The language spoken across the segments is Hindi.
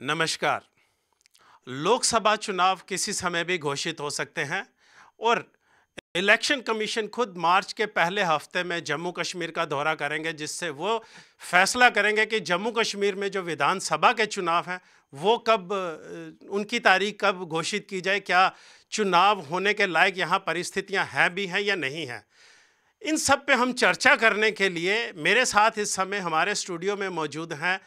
नमस्कार। लोकसभा चुनाव किसी समय भी घोषित हो सकते हैं और इलेक्शन कमीशन खुद मार्च के पहले हफ्ते में जम्मू कश्मीर का दौरा करेंगे, जिससे वो फैसला करेंगे कि जम्मू कश्मीर में जो विधानसभा के चुनाव हैं वो कब उनकी तारीख कब घोषित की जाए। क्या चुनाव होने के लायक यहाँ परिस्थितियाँ हैं भी हैं या नहीं हैं। इन सब पे हम चर्चा करने के लिए मेरे साथ इस समय हमारे स्टूडियो में मौजूद हैं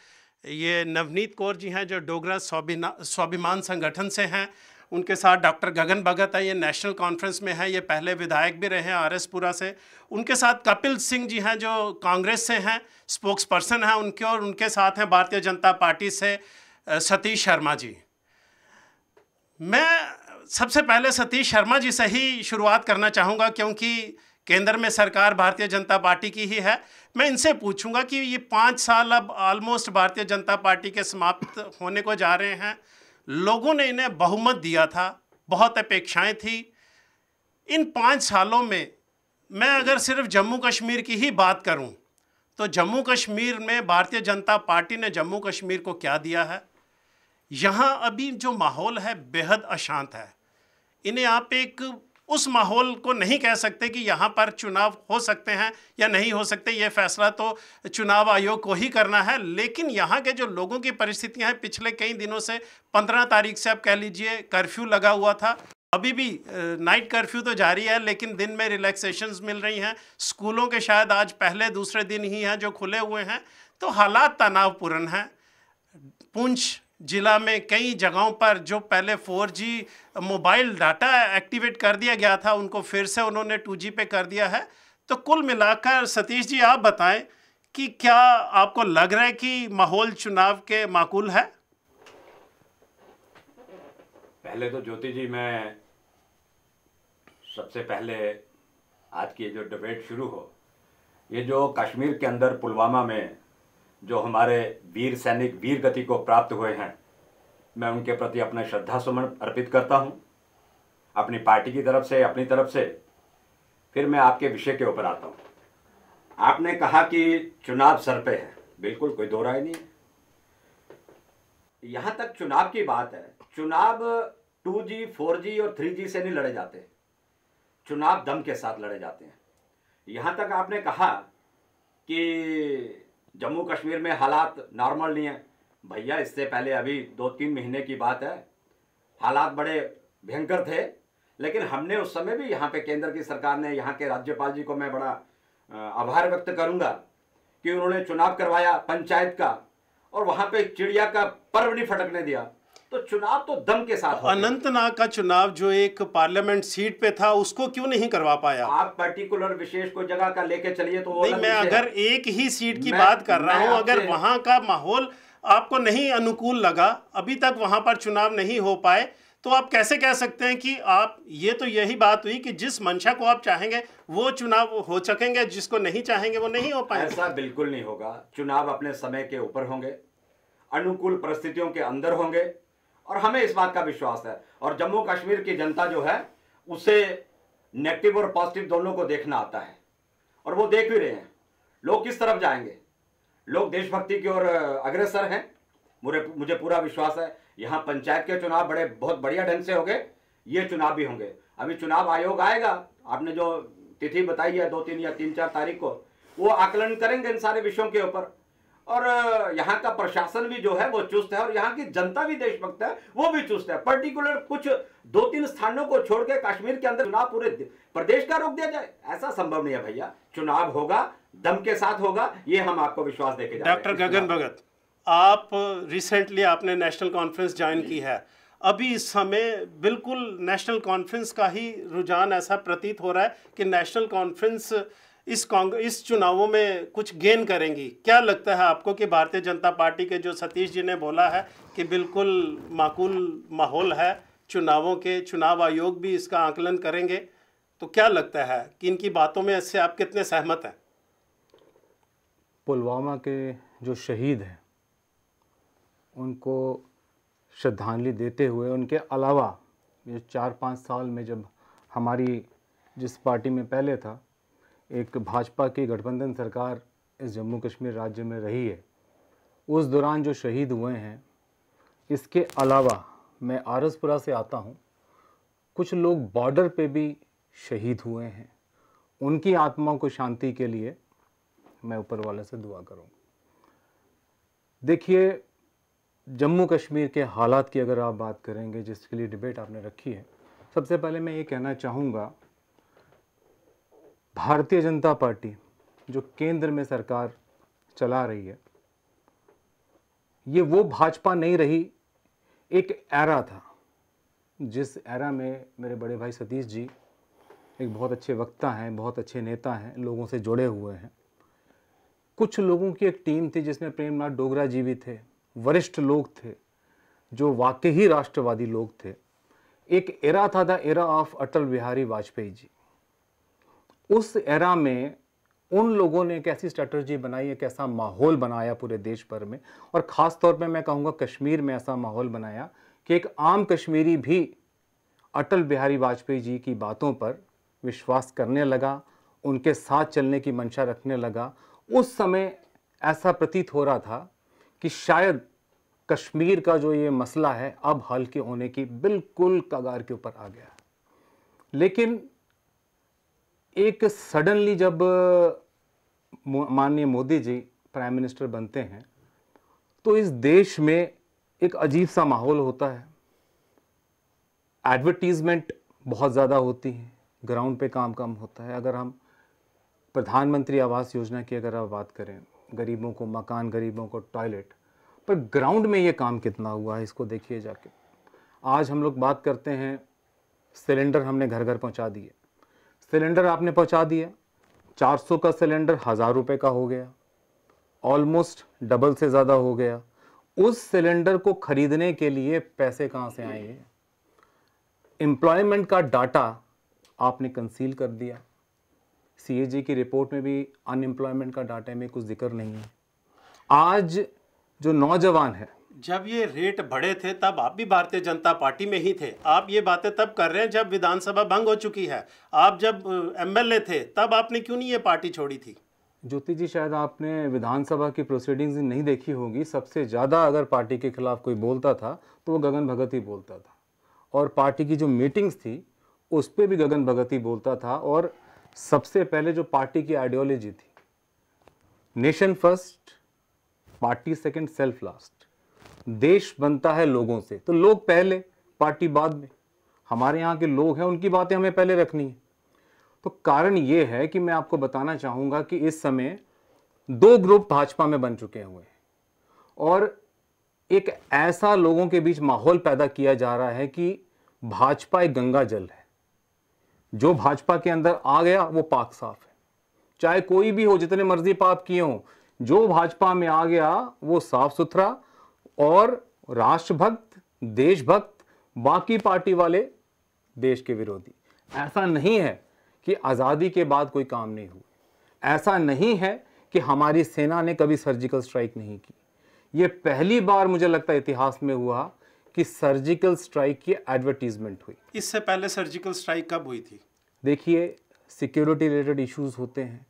ये नवनीत कौर जी हैं, जो डोगरा स्वाभिमान संगठन से हैं। उनके साथ डॉक्टर गगन भगत है, ये नेशनल कॉन्फ्रेंस में है, ये पहले विधायक भी रहे हैं आरएसपुरा से। उनके साथ कपिल सिंह जी हैं, जो कांग्रेस से हैं, स्पोक्स पर्सन हैं उनके, और उनके साथ हैं भारतीय जनता पार्टी से सतीश शर्मा जी। मैं सबसे पहले सतीश शर्मा जी से ही शुरुआत करना चाहूँगा, क्योंकि केंद्र में सरकार भारतीय जनता पार्टी की ही है। मैं इनसे पूछूंगा कि ये 5 साल अब ऑलमोस्ट भारतीय जनता पार्टी के समाप्त होने को जा रहे हैं। लोगों ने इन्हें बहुमत दिया था, बहुत अपेक्षाएं थी। इन 5 सालों में मैं अगर सिर्फ जम्मू कश्मीर की ही बात करूं तो जम्मू कश्मीर में भारतीय जनता पार्टी ने जम्मू कश्मीर को क्या दिया है। यहाँ अभी जो माहौल है बेहद अशांत है। इन्हें आप एक उस माहौल को नहीं कह सकते कि यहाँ पर चुनाव हो सकते हैं या नहीं हो सकते, ये फैसला तो चुनाव आयोग को ही करना है। लेकिन यहाँ के जो लोगों की परिस्थितियाँ हैं, पिछले कई दिनों से 15 तारीख से आप कह लीजिए कर्फ्यू लगा हुआ था, अभी भी नाइट कर्फ्यू तो जारी है, लेकिन दिन में रिलैक्सेशंस मिल रही हैं। स्कूलों के शायद आज पहले दूसरे दिन ही हैं जो खुले हुए हैं, तो हालात तनावपूर्ण हैं। पुंछ जिला में कई जगहों पर जो पहले 4G मोबाइल डाटा एक्टिवेट कर दिया गया था, उनको फिर से उन्होंने 2G पे कर दिया है। तो कुल मिलाकर सतीश जी आप बताएं कि क्या आपको लग रहा है कि माहौल चुनाव के माकूल है। पहले तो ज्योति जी, मैं सबसे पहले आज की जो डिबेट शुरू हो, ये जो कश्मीर के अंदर पुलवामा में जो हमारे वीर सैनिक वीर गति को प्राप्त हुए हैं, मैं उनके प्रति अपना श्रद्धा सुमन अर्पित करता हूं, अपनी पार्टी की तरफ से, अपनी तरफ से। फिर मैं आपके विषय के ऊपर आता हूं। आपने कहा कि चुनाव सर पे है, बिल्कुल कोई दो राय नहीं है। यहां तक चुनाव की बात है, चुनाव 2G 4G और 3G से नहीं लड़े जाते, चुनाव दम के साथ लड़े जाते हैं। यहां तक आपने कहा कि जम्मू कश्मीर में हालात नॉर्मल नहीं है। भैया, इससे पहले अभी 2-3 महीने की बात है, हालात बड़े भयंकर थे। लेकिन हमने उस समय भी यहाँ पे केंद्र की सरकार ने, यहाँ के राज्यपाल जी को मैं बड़ा आभार व्यक्त करूंगा कि उन्होंने चुनाव करवाया पंचायत का, और वहां पे चिड़िया का पर्व नहीं फटकने दिया। तो चुनाव तो दम के साथ। अनंतनाग का चुनाव जो एक पार्लियामेंट सीट पे था, उसको क्यों नहीं करवा पाया। आप पर्टिकुलर विशेष को जगह का लेके चलिए तो नहीं, मैं अगर एक ही सीट की बात कर रहा हूं, अगर वहां का माहौल आपको नहीं अनुकूल लगा, अभी तक वहां पर चुनाव नहीं हो पाए, तो आप कैसे कह सकते हैं कि आप, ये तो यही बात हुई कि जिस मंशा को आप चाहेंगे वो चुनाव हो सकेंगे, जिसको नहीं चाहेंगे वो नहीं हो पाएंगे। ऐसा बिल्कुल नहीं होगा। चुनाव अपने समय के ऊपर होंगे, अनुकूल परिस्थितियों के अंदर होंगे, और हमें इस बात का विश्वास है। और जम्मू कश्मीर की जनता जो है, उसे नेगेटिव और पॉजिटिव दोनों को देखना आता है, और वो देख भी रहे हैं। लोग किस तरफ जाएंगे, लोग देशभक्ति की ओर अग्रसर हैं। मुझे पूरा विश्वास है। यहाँ पंचायत के चुनाव बहुत बढ़िया ढंग से होंगे, ये चुनाव भी होंगे। अभी चुनाव आयोग आएगा, आपने जो तिथि बताई है 2-3 या 3-4 तारीख को, वो आकलन करेंगे इन सारे विषयों के ऊपर। और यहाँ का प्रशासन भी जो है वो चुस्त है, और यहाँ की जनता भी देशभक्त है, वो भी चुस्त है। पर्टिकुलर कुछ 2-3 स्थानों को छोड़ के कश्मीर के अंदर चुनाव पूरे प्रदेश का रोक दिया जाए, ऐसा संभव नहीं है भैया। चुनाव होगा, दम के साथ होगा, ये हम आपको विश्वास देके जा रहे हैं। डॉक्टर गगन भगत, आप रिसेंटली आपने नेशनल कॉन्फ्रेंस ज्वाइन की है। अभी इस समय बिल्कुल नेशनल कॉन्फ्रेंस का ही रुझान ऐसा प्रतीत हो रहा है कि नेशनल कॉन्फ्रेंस इस चुनावों में कुछ गेन करेंगी। क्या लगता है आपको कि भारतीय जनता पार्टी के, जो सतीश जी ने बोला है कि बिल्कुल माकूल माहौल है चुनावों के, चुनाव आयोग भी इसका आकलन करेंगे, तो क्या लगता है कि इनकी बातों में इससे आप कितने सहमत हैं। पुलवामा के जो शहीद हैं उनको श्रद्धांजलि देते हुए, उनके अलावा ये 4-5 साल में जब हमारी जिस पार्टी में पहले था, एक भाजपा की गठबंधन सरकार इस जम्मू कश्मीर राज्य में रही है, उस दौरान जो शहीद हुए हैं इसके अलावा मैं आरसपुरा से आता हूँ, कुछ लोग बॉर्डर पे भी शहीद हुए हैं। उनकी आत्माओं को शांति के लिए मैं ऊपर वाले से दुआ करूँगा। देखिए, जम्मू कश्मीर के हालात की अगर आप बात करेंगे, जिसके लिए डिबेट आपने रखी है, सबसे पहले मैं ये कहना चाहूँगा, भारतीय जनता पार्टी जो केंद्र में सरकार चला रही है, ये वो भाजपा नहीं रही। एक एरा था, जिस एरा में मेरे बड़े भाई सतीश जी एक बहुत अच्छे वक्ता हैं, बहुत अच्छे नेता हैं, लोगों से जुड़े हुए हैं। कुछ लोगों की एक टीम थी जिसमें प्रेमनाथ डोगरा जी भी थे, वरिष्ठ लोग थे जो वाकई ही राष्ट्रवादी लोग थे। एक एरा था, the era of Atal Bihari Vajpayee ji. उस एरा में उन लोगों ने एक ऐसी स्ट्रैटेजी बनाई, एक ऐसा माहौल बनाया पूरे देश भर में, और ख़ास तौर पे मैं कहूँगा कश्मीर में ऐसा माहौल बनाया कि एक आम कश्मीरी भी अटल बिहारी वाजपेयी जी की बातों पर विश्वास करने लगा, उनके साथ चलने की मंशा रखने लगा। उस समय ऐसा प्रतीत हो रहा था कि शायद कश्मीर का जो ये मसला है अब हल के होने की बिल्कुल कगार के ऊपर आ गया। लेकिन एक सडनली जब माननीय मोदी जी प्राइम मिनिस्टर बनते हैं तो इस देश में एक अजीब सा माहौल होता है। एडवर्टीजमेंट बहुत ज़्यादा होती है, ग्राउंड पे काम कम होता है। अगर हम प्रधानमंत्री आवास योजना की अगर आप बात करें, गरीबों को मकान, गरीबों को टॉयलेट, पर ग्राउंड में ये काम कितना हुआ है इसको देखिए जाके। आज हम लोग बात करते हैं सिलेंडर हमने घर घर पहुंचा दिए। सिलेंडर आपने पहुंचा दिया, 400 का सिलेंडर 1000 रुपये का हो गया, ऑलमोस्ट डबल से ज़्यादा हो गया। उस सिलेंडर को खरीदने के लिए पैसे कहाँ से आएंगे? एम्प्लॉयमेंट का डाटा आपने कंसील कर दिया। सीएजी की रिपोर्ट में भी अनएम्प्लॉयमेंट का डाटा में कुछ जिक्र नहीं है। आज जो नौजवान है, जब ये रेट बढ़े थे तब आप भी भारतीय जनता पार्टी में ही थे। आप ये बातें तब कर रहे हैं जब विधानसभा भंग हो चुकी है। आप जब एमएलए थे तब आपने क्यों नहीं ये पार्टी छोड़ी थी? ज्योति जी, शायद आपने विधानसभा की प्रोसीडिंग्स नहीं देखी होगी। सबसे ज़्यादा अगर पार्टी के खिलाफ कोई बोलता था तो वो गगन भगत ही बोलता था, और पार्टी की जो मीटिंग्स थी उस पर भी गगन भगत ही बोलता था। और सबसे पहले जो पार्टी की आइडियोलॉजी थी, nation first, party second, self last. देश बनता है लोगों से, तो लोग पहले, पार्टी बाद में। हमारे यहाँ के लोग हैं, उनकी बातें हमें पहले रखनी है। तो कारण ये है कि मैं आपको बताना चाहूँगा कि इस समय 2 ग्रुप भाजपा में बन चुके हुए हैं, और एक ऐसा लोगों के बीच माहौल पैदा किया जा रहा है कि भाजपा एक गंगा जल है। जो भाजपा के अंदर आ गया वो पाक साफ है, चाहे कोई भी हो, जितने मर्जी पाप किए हों। जो भाजपा में आ गया वो साफ सुथरा और राष्ट्रभक्त, देशभक्त, बाकी पार्टी वाले देश के विरोधी। ऐसा नहीं है कि आज़ादी के बाद कोई काम नहीं हुआ, ऐसा नहीं है कि हमारी सेना ने कभी सर्जिकल स्ट्राइक नहीं की। ये पहली बार मुझे लगता है इतिहास में हुआ कि सर्जिकल स्ट्राइक की एडवर्टीजमेंट हुई। इससे पहले सर्जिकल स्ट्राइक कब हुई थी? देखिए, सिक्योरिटी रिलेटेड इश्यूज होते हैं,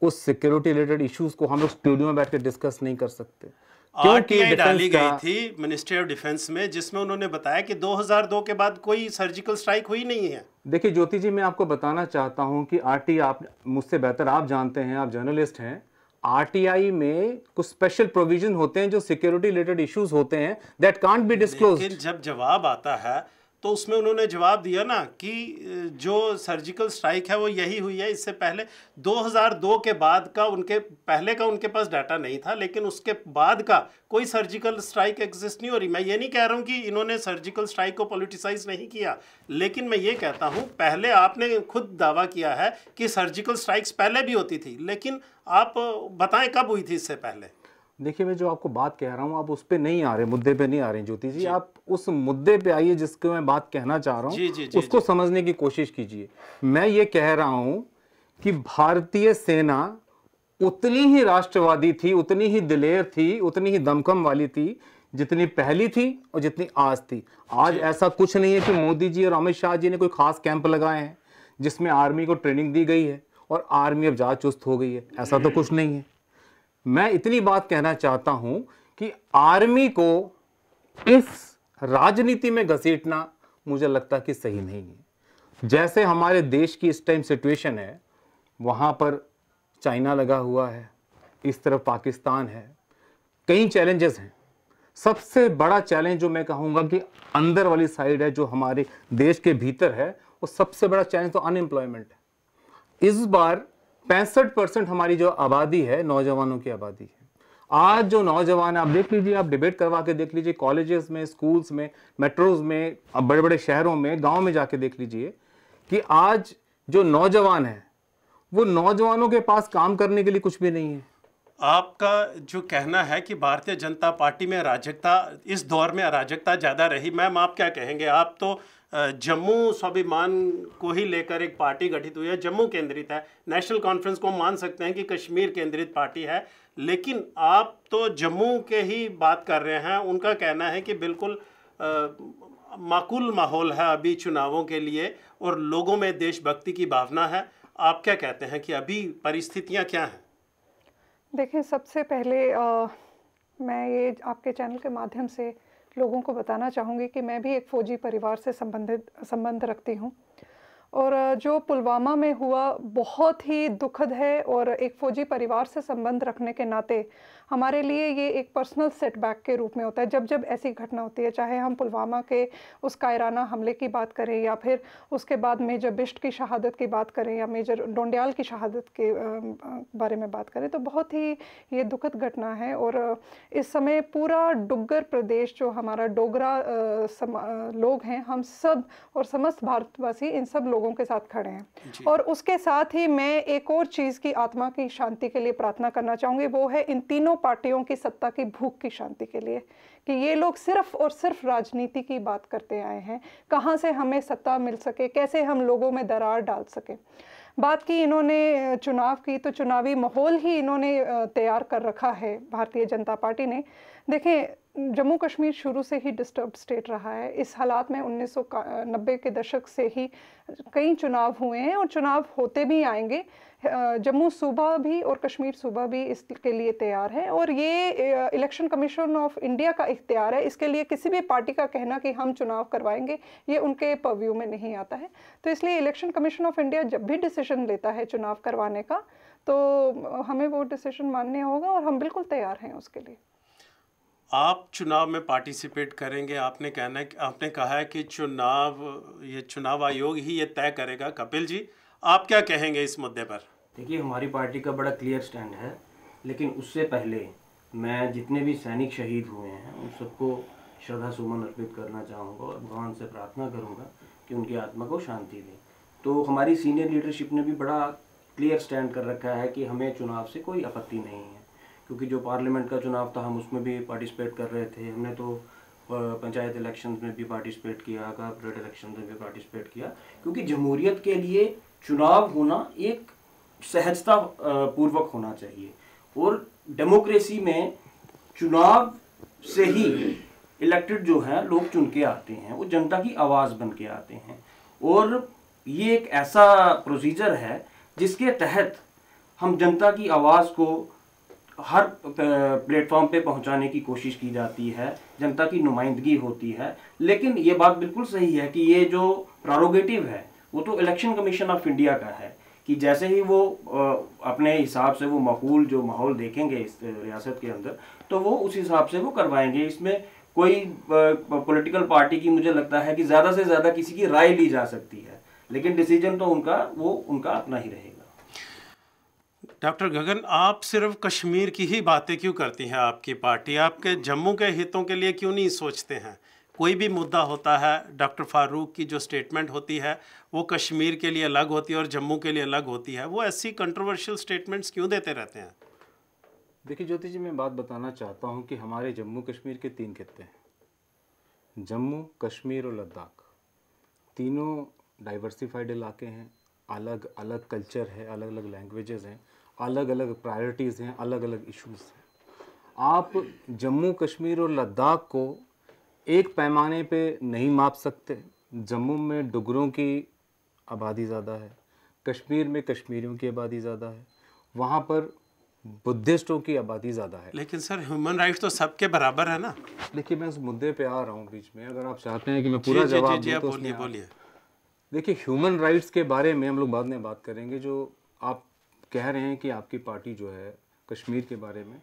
उस सिक्योरिटी रिलेटेड इश्यूज को हम लोग स्टूडियो में बैठ के डिस्कस नहीं कर सकते। आरटीआई डाली गई थी मिनिस्ट्री ऑफ डिफेंस में, जिसमें उन्होंने बताया कि 2002 के बाद कोई सर्जिकल स्ट्राइक हुई नहीं है। देखिए ज्योति जी, मैं आपको बताना चाहता हूं कि आरटीआई, आप मुझसे बेहतर आप जानते हैं, आप जर्नलिस्ट हैं, आरटीआई में कुछ स्पेशल प्रोविजन होते हैं जो सिक्योरिटी रिलेटेड इश्यूज होते हैं, दैट कांट बी डिस्क्लोज्ड। लेकिन जब जवाब आता है तो उसमें उन्होंने जवाब दिया ना कि जो सर्जिकल स्ट्राइक है वो यही हुई है। इससे पहले 2002 के बाद का पहले का उनके पास डाटा नहीं था, लेकिन उसके बाद का कोई सर्जिकल स्ट्राइक एग्जिस्ट नहीं हो रही। मैं ये नहीं कह रहा हूँ कि इन्होंने सर्जिकल स्ट्राइक को पॉलिटिसाइज नहीं किया, लेकिन मैं ये कहता हूँ पहले आपने खुद दावा किया है कि सर्जिकल स्ट्राइक्स पहले भी होती थी, लेकिन आप बताएं कब हुई थी इससे पहले? देखिए, मैं जो आपको बात कह रहा हूँ आप उस पे नहीं आ रहे, मुद्दे पे नहीं आ रहे ज्योति जी। आप उस मुद्दे पे आइए जिसको मैं बात कहना चाह रहा हूँ, उसको समझने की कोशिश कीजिए। मैं ये कह रहा हूँ कि भारतीय सेना उतनी ही राष्ट्रवादी थी, उतनी ही दिलेर थी, उतनी ही दमखम वाली थी जितनी पहली थी और जितनी आज थी। आज ऐसा कुछ नहीं है कि मोदी जी और अमित शाह जी ने कोई खास कैंप लगाए हैं जिसमें आर्मी को ट्रेनिंग दी गई है और आर्मी अब ज्यादा चुस्त हो गई है, ऐसा तो कुछ नहीं है। मैं इतनी बात कहना चाहता हूं कि आर्मी को इस राजनीति में घसीटना मुझे लगता कि सही नहीं है। जैसे हमारे देश की इस टाइम सिचुएशन है, वहाँ पर चाइना लगा हुआ है, इस तरफ पाकिस्तान है, कई चैलेंजेस हैं। सबसे बड़ा चैलेंज जो मैं कहूँगा कि अंदर वाली साइड है, जो हमारे देश के भीतर है, वो सबसे बड़ा चैलेंज तो अनएम्प्लॉयमेंट है। इस बार 65% हमारी जो आबादी है, नौजवानों की आबादी है। आज जो नौजवान है, आप देख लीजिए, आप डिबेट करवा के देख लीजिए, कॉलेजेस में, स्कूल्स में, मेट्रोज में, अब बड़े बड़े शहरों में, गांव में जाके देख लीजिए कि आज जो नौजवान है, वो नौजवानों के पास काम करने के लिए कुछ भी नहीं है। आपका जो कहना है कि भारतीय जनता पार्टी में अराजकता, इस दौर में अराजकता ज़्यादा रही, मैम आप क्या कहेंगे? आप तो जम्मू स्वाभिमान को ही लेकर एक पार्टी गठित हुई है, जम्मू केंद्रित है। नेशनल कॉन्फ्रेंस को मान सकते हैं कि कश्मीर केंद्रित पार्टी है, लेकिन आप तो जम्मू के ही बात कर रहे हैं। उनका कहना है कि बिल्कुल माकूल माहौल है अभी चुनावों के लिए और लोगों में देशभक्ति की भावना है। आप क्या कहते हैं कि अभी परिस्थितियां क्या हैं? देखिए, सबसे पहले मैं ये आपके चैनल के माध्यम से लोगों को बताना चाहूँगी कि मैं भी एक फ़ौजी परिवार से संबंध रखती हूँ, और जो पुलवामा में हुआ बहुत ही दुखद है। और एक फ़ौजी परिवार से संबंध रखने के नाते हमारे लिए ये एक पर्सनल सेटबैक के रूप में होता है जब जब ऐसी घटना होती है, चाहे हम पुलवामा के उस कायराना हमले की बात करें, या फिर उसके बाद मेजर बिष्ट की शहादत की बात करें, या मेजर डोंडियाल की शहादत के बारे में बात करें, तो बहुत ही ये दुखद घटना है। और इस समय पूरा डुग्गर प्रदेश, जो हमारा डोगरा लोग हैं, हम सब और समस्त भारतवासी इन सब लोगों के साथ खड़े हैं। और उसके साथ ही मैं एक और चीज़ की आत्मा की शांति के लिए प्रार्थना करना चाहूँगी, वो है इन तीनों पार्टियों की सत्ता की भूख की शांति के लिए, कि ये लोग सिर्फ और सिर्फ राजनीति की बात करते आए हैं, कहाँ से हमें सत्ता मिल सके, कैसे हम लोगों में दरार डाल सके। बात की इन्होंने चुनाव की, तो चुनावी माहौल ही इन्होंने तैयार कर रखा है भारतीय जनता पार्टी ने। देखें, जम्मू कश्मीर शुरू से ही डिस्टर्ब्ड स्टेट रहा है। इस हालात में 1990 के दशक से ही कई चुनाव हुए हैं और चुनाव होते भी आएंगे। जम्मू सूबा भी और कश्मीर सूबा भी इसके लिए तैयार है, और ये इलेक्शन कमीशन ऑफ इंडिया का इख्तियार है। इसके लिए किसी भी पार्टी का कहना कि हम चुनाव करवाएंगे, ये उनके पर्व्यू में नहीं आता है। तो इसलिए इलेक्शन कमीशन ऑफ इंडिया जब भी डिसीजन लेता है चुनाव करवाने का, तो हमें वो डिसीजन मानना होगा, और हम बिल्कुल तैयार हैं उसके लिए। आप चुनाव में पार्टिसिपेट करेंगे, आपने कहा है कि चुनाव आयोग ही ये तय करेगा। कपिल जी, आप क्या कहेंगे इस मुद्दे पर? देखिए, हमारी पार्टी का बड़ा क्लियर स्टैंड है, लेकिन उससे पहले मैं जितने भी सैनिक शहीद हुए हैं उन सबको श्रद्धा सुमन अर्पित करना चाहूँगा और भगवान से प्रार्थना करूँगा कि उनकी आत्मा को शांति दे। तो हमारी सीनियर लीडरशिप ने भी बड़ा क्लियर स्टैंड कर रखा है कि हमें चुनाव से कोई आपत्ति नहीं है, क्योंकि जो पार्लियामेंट का चुनाव था हम उसमें भी पार्टिसिपेट कर रहे थे। हमने तो पंचायत इलेक्शन में भी पार्टिसिपेट किया, कॉर्पोरेट इलेक्शन में भी पार्टिसिपेट किया, क्योंकि जमहूरियत के लिए चुनाव होना एक सहजता पूर्वक होना चाहिए। और डेमोक्रेसी में चुनाव से ही इलेक्टेड जो है लोग चुन के आते हैं, वो जनता की आवाज़ बन के आते हैं। और ये एक ऐसा प्रोसीजर है जिसके तहत हम जनता की आवाज़ को हर प्लेटफॉर्म पे पहुंचाने की कोशिश की जाती है, जनता की नुमाइंदगी होती है। लेकिन ये बात बिल्कुल सही है कि ये जो प्रोरोगेटिव है वो तो इलेक्शन कमीशन ऑफ इंडिया का है, कि जैसे ही वो अपने हिसाब से वो माहौल देखेंगे इस रियासत के अंदर, तो वो उस हिसाब से वो करवाएंगे। इसमें कोई पॉलिटिकल पार्टी की मुझे लगता है कि ज़्यादा से ज़्यादा किसी की राय ली जा सकती है, लेकिन डिसीजन तो उनका अपना ही रहेगा। डॉक्टर गगन, आप सिर्फ कश्मीर की ही बातें क्यों करती हैं? आपकी पार्टी आपके जम्मू के हितों के लिए क्यों नहीं सोचते हैं? कोई भी मुद्दा होता है, डॉक्टर फारूक की जो स्टेटमेंट होती है वो कश्मीर के लिए अलग होती है और जम्मू के लिए अलग होती है। वो ऐसी कंट्रोवर्शियल स्टेटमेंट्स क्यों देते रहते हैं? देखिए ज्योति जी, मैं बात बताना चाहता हूँ कि हमारे जम्मू कश्मीर के 3 खित्ते हैं, जम्मू, कश्मीर और लद्दाख। तीनों डाइवर्सिफाइड इलाके हैं, अलग अलग कल्चर है, अलग अलग लैंग्वेजेस हैं, अलग अलग प्रायोरिटीज़ हैं, अलग अलग इश्यूज़ हैं। आप जम्मू कश्मीर और लद्दाख को एक पैमाने पे नहीं माप सकते। जम्मू में डुगरों की आबादी ज़्यादा है, कश्मीर में कश्मीरियों की आबादी ज़्यादा है। वहाँ पर बुद्धिस्टों की आबादी ज़्यादा है। लेकिन सर ह्यूमन राइट्स तो सबके बराबर है ना। देखिए मैं उस मुद्दे पे आ रहा हूँ बीच में, अगर आप चाहते हैं कि मैं पूरा जवाब दूं तो बोलिए बोलिए। देखिए ह्यूमन राइट्स के बारे में हम लोग बाद में बात करेंगे। जो आप कह रहे हैं कि आपकी पार्टी जो है कश्मीर के बारे में,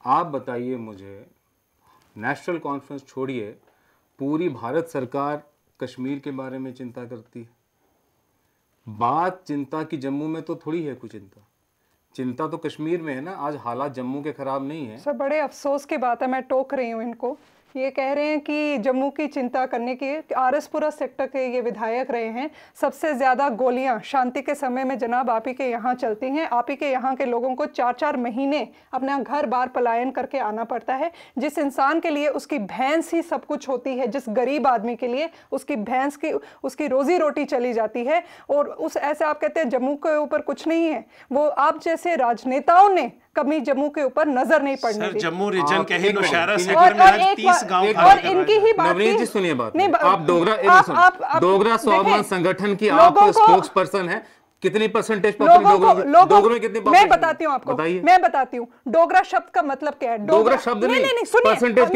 आप बताइए मुझे, नेशनल कॉन्फ्रेंस छोड़िए, पूरी भारत सरकार कश्मीर के बारे में चिंता करती है। बात चिंता की जम्मू में तो थोड़ी है, कुछ चिंता तो कश्मीर में है ना। आज हालात जम्मू के खराब नहीं है सर, बड़े अफसोस की बात है, मैं टोक रही हूँ इनको। ये कह रहे हैं कि जम्मू की चिंता करने की, आरएसपुरा सेक्टर के ये विधायक रहे हैं, सबसे ज़्यादा गोलियां शांति के समय में जनाब आप ही के यहाँ चलती हैं। आप ही के यहाँ के लोगों को 4-4 महीने अपना घर बार पलायन करके आना पड़ता है। जिस इंसान के लिए उसकी भैंस ही सब कुछ होती है, जिस गरीब आदमी के लिए उसकी भैंस की उसकी रोजी रोटी चली जाती है, और उस ऐसे आप कहते हैं जम्मू के ऊपर कुछ नहीं है। वो आप जैसे राजनेताओं ने कभी जम्मू के ऊपर नजर नहीं पड़ने दी। जम्मू रीजन के ही नौशहरा और सेक्टर में आज 30 गांव और इनकी ही बात नवनीत जी सुनिए बात, नहीं, आप डोगरा स्वाभिमान संगठन की आप स्पोक्स पर्सन है, कितनी परसेंटेज डोगरों कितनी? मैं बताती हूँ आपको, मैं बताती हूँ डोगरा शब्द का मतलब क्या है। डोगरा शब्द नहीं, सुनिए, परसेंटेज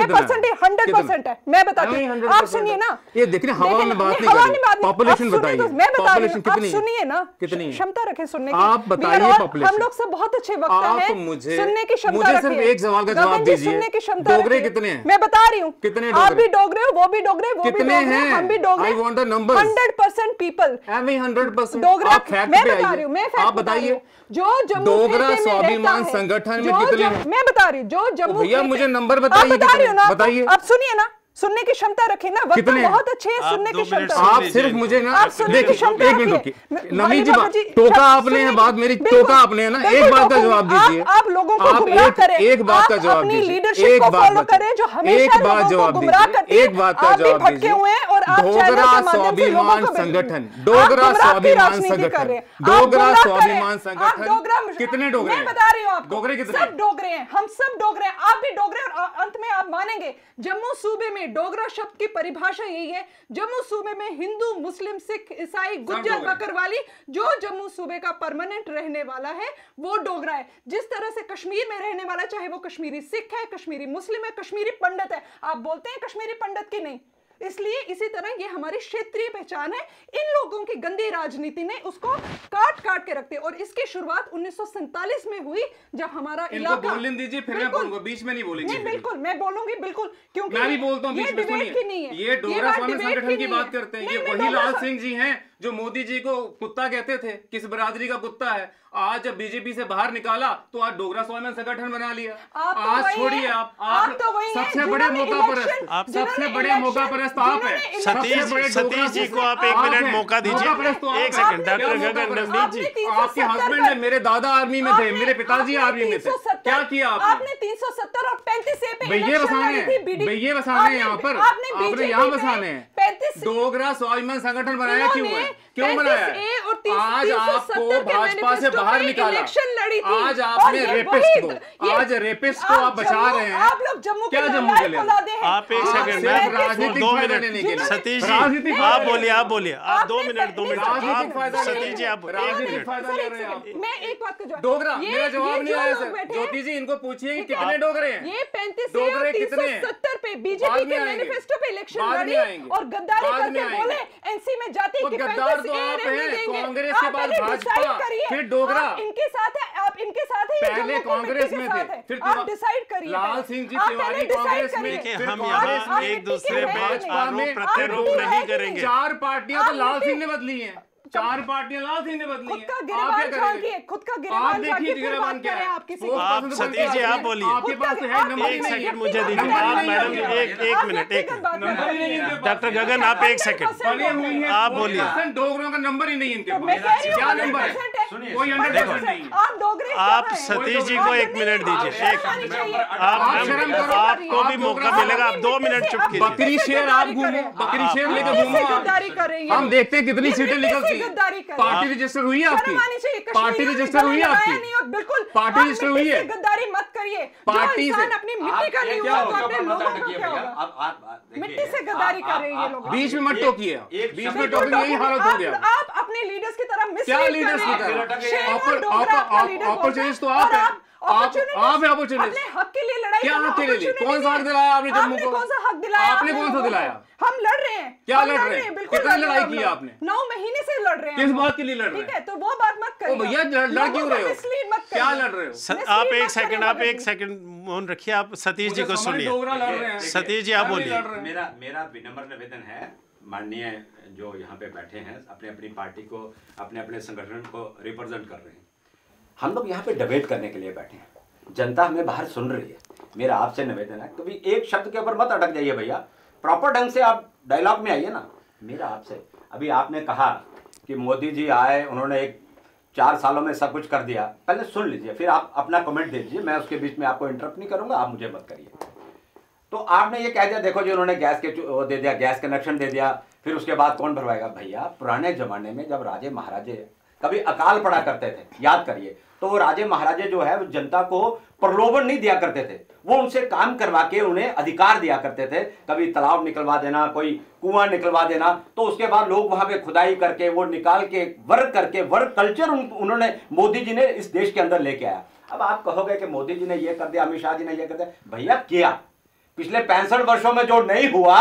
100% है। मैं बताती हूँ, आप सुनिए ना। ये देखिए हवा में बात नहीं कर रही, पॉपुलेशन बताइए, मैं बता रही पॉपुलेशन हूँ, आप कितनी? सुनिए ना, कितनी क्षमता रखें सुनने की। आप बताइए पॉपुलेशन। हम लोग सब बहुत अच्छे वक्ता हैं, सुनने की क्षमता मुझे रखिए। सिर्फ एक सवाल का जवाब दीजिए, सुनने की क्षमता डोगरे रखिए। कितने हैं? मैं बता रही हूँ, कितने आप भी डोगरे हो, वो भी डोगरे, वो भी कितने डोगरे, हैं? हम भी डोगरे। I want the numbers. 100% people 100% Dogra. आप फैक्ट मैं पे बता आइए। रही हूँ, मैं आप बताइए जो जम्मू डोगरा खित्ते में स्वाभिमान रहता है, संगठन में जो कितने जम- हैं? मैं बता रही हूँ, जो जम्मू भैया खित्ते- मुझे नंबर आप बताइए, बता रही हो ना, बताइए। आप सुनिए ना, सुनने की क्षमता रखिए ना, वक्ता कितने? बहुत अच्छे हैं, सुनने की 2 मिनट क्षमता। आप सिर्फ मुझे ना आप सुनने की देखिए, क्षमता एक मिनट रखिए। रुकिए, नवीन जी बात टोका आपने है, बात मेरी टोका आपने है ना, एक बात का जवाब दीजिए। आप लोगों को आप गुमराह करें, एक बात का आप जवाब अपनी दीजिए, लीडरशिप एक को बात फॉलो करें जो हमेशा एक बात लोगों को जवाब गुमराह करती दीजिए, है। एक बात का आप भी जवाब भटके दीजिए। हुए हैं और आप चैनल डोगरा के माध्यम से लोगों स्वाभिमान को संगठन, डोगरा स्वाभिमान संगठन, डोगरा स्वाभिमान संगठन कितने डोगरे? मैं बता रही हूँ आपको, डोगरे कितने? सब डोगरे हैं, हम सब डोगरे हैं, आप भी डोगरे। और अंत में आप मानेंगे, जम्मू सूबे में डोगरा शब्द की परिभाषा यही है, जम्मू सूबे में हिंदू, मुस्लिम, सिख, ईसाई, गुज्जर, बकरवाली, जो जम्मू सूबे का परमानेंट रहने वाला है वो डोगरा है। जिस तरह से कश्मीर में रहने वाला, चाहे वो कश्मीरी सिख है, कश्मीरी मुस्लिम है, कश्मीरी पंडित है, आप बोलते हैं कश्मीरी पंडित की नहीं। इसलिए इसी तरह ये हमारी क्षेत्रीय पहचान है। इन लोगों की गंदी राजनीति ने उसको काट काट के रखते, और इसकी शुरुआत 1947 में हुई, जब हमारा इलाका। बोलने दीजिए, फिर मैं बोलूंगा, बीच में नहीं बोलेंगे। नहीं, बिल्कुल मैं बोलूंगी, बिल्कुल, क्योंकि मैं भी बोलता हूँ बीच में, सुनिए, ये डोगरा स्वाभिमान संगठन की बात करते हैं, ये वही लाल सिंह जी हैं जो मोदी जी को कुत्ता कहते थे, किस बरादरी का कुत्ता है। आज जब बीजेपी से बाहर निकाला तो आज डोगरा स्वाभिमान संगठन बना लिया। आज छोड़िए, आप सबसे बड़े मौका परस्त, सबसे बड़े मौका परस्त आप हैं। सतीश जी को आप 1 मिनट मौका दीजिए, 1 सेकंड। डॉक्टर गगन नवनीत जी, आपके हस्बैंड है, मेरे दादा आर्मी में थे, मेरे पिताजी आर्मी में थे, क्या किया आपने? 370 और 35 भैया बसाने हैं, भैया बसाने हैं यहाँ पर, आपने यहाँ बसाने हैं। डोगरा स्वाभिमान संगठन बनाया क्यों है? क्यों बनाया? आज आपको भाजपा से बाहर निकाला, आज आपने रेपिस्ट को, आज रेपिस्ट को आप बचा रहे हैं। आप लोग जम्मू क्या जम्मू के लिए? आप 1 सेकंड, राजनीतिक 2 फायदा लेने के मिनट। लिए। सतीश जी राजनीतिक आप बोलिए, आप बोलिए, आप 2 मिनट, 2 मिनट। राजनीतिक फायदा ले रहे सतीश जी हैं। आप 1 राजनीतिक मिनट। फायदा ले रहे हैं आप। मैं एक बात का जवाब, डोगरा, मेरा जवाब नहीं आया सर। ज्योति जी इनको पूछिए कि कितने डोगरे हैं? ये 35 डोगरे और कितने हैं? 370 पे बीजेपी के मैनिफेस्टो पे इलेक्शन लड़ी और गद्दारी करके बोले एनसी में जाति की 35 तो आप हैं, देंगे। कांग्रेस के बाद भाजपा, फिर डोगरा। इनके साथ है, आप इनके साथ है, पहले कांग्रेस में थे, फिर आप डिसाइड करिए। लाल सिंह जी तिवारी कांग्रेस में, देखिए हम यहाँ एक दूसरे पे आरोप प्रत्यारोप नहीं करेंगे। 4 पार्टियां तो लाल सिंह ने बदली हैं, 4 पार्टियां लाल सिंह ने बदली हैं। खुद का गिरबान झांकिए, खुद का गिरबान झांकिए, फिर बात करें आप किसी की। आप सतीश जी आप बोलिए, आपके पास तो है नंबर। 1 सेकंड मुझे दीजिए। आप मैडम एक मिनट, डॉक्टर गगन आप 1 सेकंड, बनी हुई है, आप बोलिए। डोगरों का नंबर ही नहीं है इनके मैं कह पास। रही हूँ, क्या नंबर है? 100% कोई 100% नहीं है। आप डोगरे आप सतीश जी को 1 मिनट दीजिए, आपको भी मौका मिलेगा, आप 2 मिनट चुप कीजिए। बकरी शेर आप घूमो, बकरी शेर लेकर घूमो आप। हम देखते हैं कितनी सीटें निकलती हैं। पार्टी रजिस्टर हुई है आपकी? पार्टी रजिस्टर हुई है आपकी? बिल्कुल पार्टी रजिस्टर हुई है? गद्दारी मत करिए। करिए। पार्टी जो इंसान अपनी मिट्टी का नहीं हुआ तो अपने लोगों का क्या होगा? आप मिट्टी से गद्दारी कर रहे हैं ये लोग। बीच में मत टोकिए, बीच में टोकिए, यही हालत हो गया। आप अपने लीडर्स की तरह क्या लीडर्स की तरह? अपॉर्चुनिस्ट तो आप हैं, आप है अपॉर्चुनिस्ट। अपने हक के लिए लड़ाई क्या करना हक के लिए? opportunity कौन सा हक है। दिलाया आपने जम्मू आपने को? कौन सा हक दिलाया? आपने कौन सा दिलाया? हम लड़ रहे हैं। क्या हम लड़ रहे हैं? बिल्कुल कितनी लड़ रहे लड़ाई हैं की हम है लोग। आपने? 9 महीने से लड़ रहे हैं। किस बात के लिए लड़ रहे ठीक हैं? है, तो वो बात मत करिए। भैया लड़ क्यों रहे हो? क्या लड़ रहे हो? आप एक सेकंड मौन रखिए, आप सतीश जी को सुनिए। डोगरा लड़ रहे हैं। सतीश जी आप बोलिए। मेरा विनम्र निवेदन है, माननीय जो यहाँ पे बैठे हैं, अपने अपनी पार्टी को, अपने अपने संगठन को रिप्रेजेंट कर रहे हैं, हम लोग यहाँ पे डिबेट करने के लिए बैठे हैं। जनता हमें बाहर सुन रही है। मेरा आपसे निवेदन है, कभी एक शब्द के ऊपर मत अटक जाइए भैया, प्रॉपर ढंग से आप डायलॉग में आइए ना। मेरा आपसे, अभी आपने कहा कि मोदी जी आए, उन्होंने 4 सालों में सब कुछ कर दिया। पहले सुन लीजिए, फिर आप अपना कमेंट दे दीजिए। मैं उसके बीच में आपको इंटरप्ट नहीं करूंगा, आप मुझे मत करिए। तो आपने ये कह दिया, देखो जी उन्होंने गैस के वो दे दिया, गैस कनेक्शन दे दिया, फिर उसके बाद कौन भरवाएगा? भैया पुराने जमाने में जब राजे महाराजे कभी अकाल पड़ा करते थे, याद करिए, तो वो राजे महाराजे जो है वो जनता को प्रलोभन नहीं दिया करते थे, वो उनसे काम करवा के उन्हें अधिकार दिया करते थे। कभी तालाब निकलवा देना, कोई कुआं निकलवा देना, तो उसके बाद लोग वहां पे खुदाई करके वो निकाल के वर्क करके, वर्क कल्चर उन्होंने, मोदी जी ने इस देश के अंदर लेके आया। अब आप कहोगे कि मोदी जी ने ये कर दिया, अमित शाह जी ने ये कर दिया। भैया किया, पिछले 65 वर्षों में जो नहीं हुआ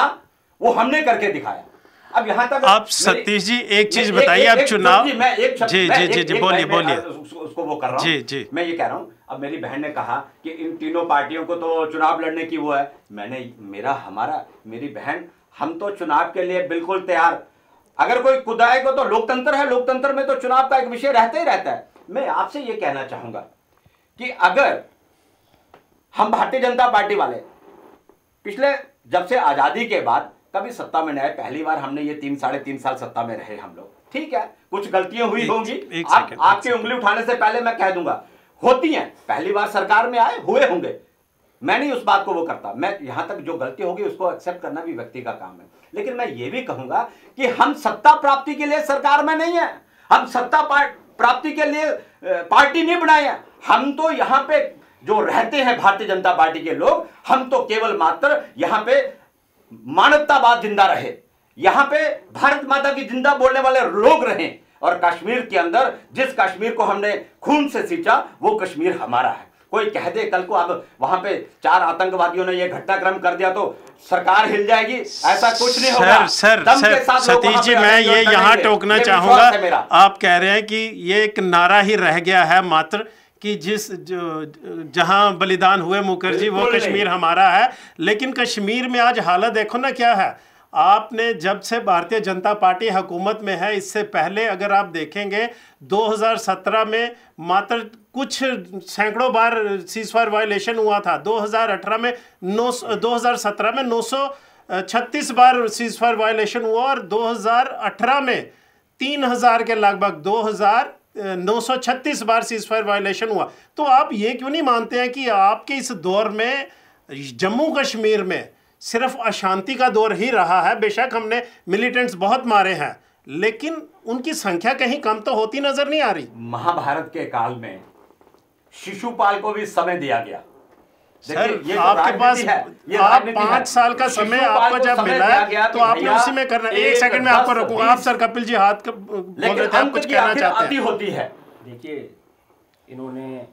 वो हमने करके दिखाया। अब यहाँ तक आप सतीश जी एक चीज बताइए, आप चुनाव जी बोलिए उसको वो कर रहा हूँ जी। मैं ये कह रहा हूँ, अब मेरी बहन ने कहा कि इन तीनों पार्टियों को तो चुनाव लड़ने की वो है। मेरी बहन, हम तो चुनाव के लिए बिल्कुल तैयार। अगर कोई कुदाएगा तो लोकतंत्र है, लोकतंत्र में तो चुनाव का एक विषय रहता ही रहता है। मैं आपसे ये कहना चाहूंगा कि अगर हम भारतीय जनता पार्टी वाले पिछले जब से आजादी के बाद कभी सत्ता में नहीं, पहली बार हमने ये 3-3.5 साल सत्ता में रहे हम लोग। ठीक है, कुछ गलतियां हुई होंगी, आपकी उंगली उठाने से पहले मैं कह दूंगा होती हैं। पहली बार सरकार में आए, हुए होंगे, मैं नहीं उस बात को वो करता। मैं यहां तक जो गलती होगी उसको एक्सेप्ट करना भी व्यक्ति का काम है। लेकिन मैं ये भी कहूंगा कि हम सत्ता प्राप्ति के लिए सरकार में नहीं है, हम सत्ता प्राप्ति के लिए पार्टी नहीं बनाए हैं। हम तो यहां पे जो रहते हैं भारतीय जनता पार्टी के लोग, हम तो केवल मात्र यहां पे मानवतावाद जिंदा रहे, यहां पे भारत माता की जिंदा बोलने वाले लोग रहे। और कश्मीर के अंदर जिस कश्मीर को हमने खून से सींचा, वो कश्मीर हमारा है। कोई कह दे कल को अब वहां पे 4 आतंकवादियों ने ये घटनाक्रम कर दिया तो सरकार हिल जाएगी, ऐसा कुछ नहीं होगा। सर सतीश जी, मैं ये यहाँ टोकना चाहूंगा। आप कह रहे हैं कि ये एक नारा ही रह गया है मात्र कि जहां बलिदान हुए मुखर्जी, वो कश्मीर हमारा है। लेकिन कश्मीर में आज हालत देखो ना क्या है। आपने जब से भारतीय जनता पार्टी हुकूमत में है, इससे पहले अगर आप देखेंगे 2017 में मात्र कुछ सैकड़ों बार सीजफायर वायलेशन हुआ था। 2017 में 936 बार सीजफायर वायलेशन हुआ और 2018 में 3000 के लगभग 936 बार सीजफायर वायलेशन हुआ। तो आप ये क्यों नहीं मानते हैं कि आपके इस दौर में जम्मू कश्मीर में सिर्फ अशांति का दौर ही रहा है? बेशक हमने मिलिटेंट्स बहुत मारे हैं, लेकिन उनकी संख्या कहीं कम तो होती नजर नहीं आ रही। महाभारत के काल में शिशुपाल को भी समय दिया गया। सर, ये आपके पास आप 5 साल का समय आपको जब मिला है तो आपने उसी में करना। एक सेकंड में आपको रोकूंगा। आप सर कपिल जी हाथ बोल रहे थे, आप कुछ कहना चाहते हैं? होती है। देखिए, इन्होंने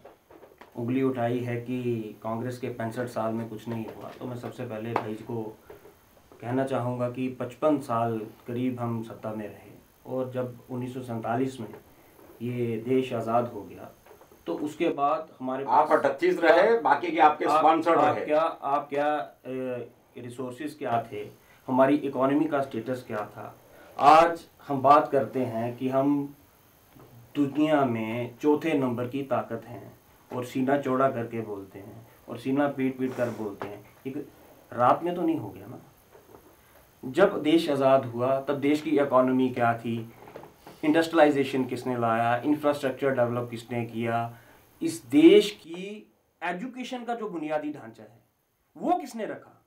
उंगली उठाई है कि कांग्रेस के 65 साल में कुछ नहीं हुआ। तो मैं सबसे पहले भाई को कहना चाहूँगा कि 55 साल करीब हम सत्ता में रहे, और जब 1947 में ये देश आज़ाद हो गया तो उसके बाद हमारे आप 38 रहे, बाकी के आपके स्पॉन्सर्ड रहे। आप क्या रिसोर्सेज क्या थे, हमारी इकोनॉमी का स्टेटस क्या था। आज हम बात करते हैं कि हम दुनिया में 4थे नंबर की ताकत हैं, और सीना चौड़ा करके बोलते हैं और सीना पीट कर बोलते हैं। एक रात में तो नहीं हो गया ना। जब देश आज़ाद हुआ तब देश की इकोनॉमी क्या थी, इंडस्ट्रियलाइजेशन किसने लाया, इंफ्रास्ट्रक्चर डेवलप किसने किया, इस देश की एजुकेशन का जो बुनियादी ढांचा है वो किसने रखा।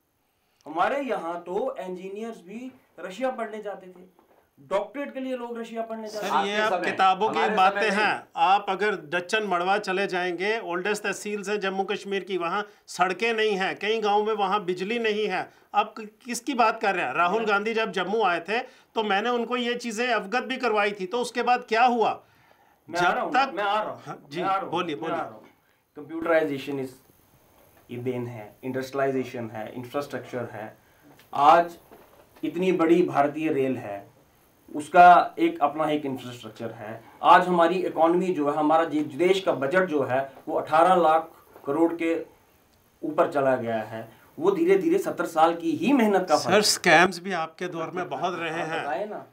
हमारे यहाँ तो इंजीनियर्स भी रशिया पढ़ने जाते थे, डॉक्टरेट के लिए लोग रशिया पढ़ने जाते सर हैं। ये आपके आप समय, किताबों की हमारे बातें समय हैं। नहीं। आप अगर दच्चन मड़वा चले जाएंगे, ओल्डेस्ट तहसील से जम्मू कश्मीर की, वहाँ सड़कें नहीं हैं, कई गांव में वहाँ बिजली नहीं है। आप किसकी बात कर रहे हैं? राहुल गांधी जब जम्मू आए थे तो मैंने उनको ये चीज़ें अवगत भी करवाई थी, तो उसके बाद क्या हुआ? मैं आ रहा हूँ, मैं आ रहा हूँ, हाँ, जी मैं आ रहा हूँ, बोलिए मैं आ बोलिए। रहा हूँ। कंप्यूटराइजेशन इस ये देन है, इंडस्ट्रियलाइजेशन है, इंफ्रास्ट्रक्चर है। आज इतनी बड़ी भारतीय रेल है, उसका एक अपना एक इंफ्रास्ट्रक्चर है। आज हमारी इकोनॉमी जो है, हमारा देश का बजट जो है वो 18 लाख करोड़ के ऊपर चला गया है। वो धीरे धीरे 70 साल की ही मेहनत का फल सर है। स्कैम्स भी आपके दौर में बहुत रहे हैं। बताए ना,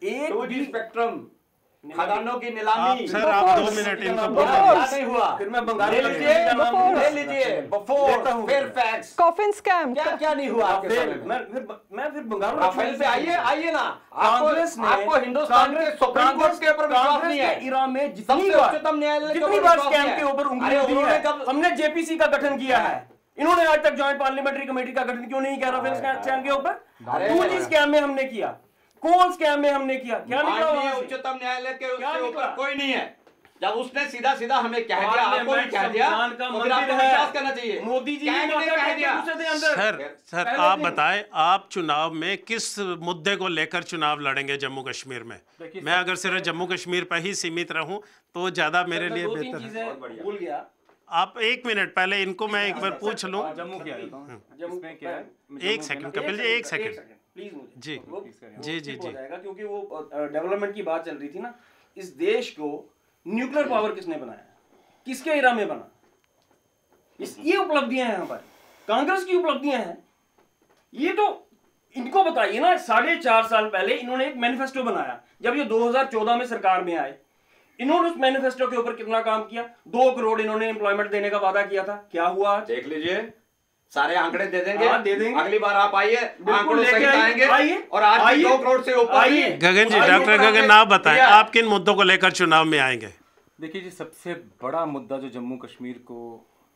एक 2G भी स्पेक्ट्रम, खदानों की आप नीलामी, सर आप 2 मिनट इनको बोलने क्या नहीं हुआ? फिर मैं बंगाली ले लीजिए, का नाम लूंगा। ले लीजिए, बफोर, फेयरफैक्स, कॉफिन स्कैम, क्या क्या नहीं हुआ आपके समय में? मैं फिर बंगाल राफेल पे आइए, आइए ना। कांग्रेस ने आपको हिंदुस्तान के सुप्रीम कोर्ट के ऊपर विश्वास नहीं है। इरा में सबसे उच्चतम न्यायालय के जितनी ऊपर बार विश्वास स्कैम नहीं के है। ऊपर उंगली अरे उठी उन्होंने है, कब हमने जेपीसी का गठन किया है। इन्होंने आज तक जॉइंट पार्लियामेंट्री कमेटी का गठन क्यों नहीं किया राफेल स्कैम के ऊपर? 2G स्कैम में हमने किया, कोल स्कैम में हमने किया, क्या निकला माननीय वहां से? उच्चतम न्यायालय के क्या उसके निकला? ऊपर कोई नहीं है। जब उसने सीधा सीधा हमें कह दिया, आपको भी पार्लियामेंट कह दिया, संविधान का तो फिर आपको मंदिर है। विश्वास करना चाहिए। मोदी जी कैग ने कह दिया। सर पहले आप दिन- बताएं, आप चुनाव में किस मुद्दे को लेकर चुनाव लड़ेंगे जम्मू कश्मीर में? मैं अगर सिर्फ जम्मू कश्मीर पर ही सीमित रहूं तो ज़्यादा मेरे लिए दो तीन बेहतर है। चीजें भूल गया। आप 1 मिनट पहले इनको मैं एक बार पूछ लूं। जम्मू क्या है? जम्मू इसमें क्या है? एक सेकंड कपिल जी, एक सेकंड। प्लीज मुझे जी। वो जी, जी, skip हो जी। जाएगा, क्योंकि वो डेवलपमेंट की बात चल रही थी ना। इस देश को न्यूक्लियर पावर किसने बनाया? किसके इरा में बना? ये उपलब्धियां हैं यहाँ पर, कांग्रेस की उपलब्धियां हैं। ये तो इनको बताइए ना। 4.5 साल पहले इन्होंने एक मैनिफेस्टो बनाया, जब ये 2014 में सरकार में आए। इन्होंने उस मैनिफेस्टो के ऊपर कितना काम किया? 2 करोड़ इन्होंने एम्प्लॉयमेंट देने का वादा किया था। क्या हुआ? देख लीजिए, सारे आंकड़े दे देंगे। हाँ, दे देंगे। अगली बार आप आइए, आंकड़ों लेके सहित आइए, आएंगे। और आज भी आइए, 2 करोड़ से ऊपर आइए। नहीं। गगन जी, आइए, डॉक्टर ऊपर गगन आके आप बताएं, दिया। आप किन मुद्दों को लेकर चुनाव में आएंगे? देखिए जी, सबसे बड़ा मुद्दा जो जम्मू कश्मीर को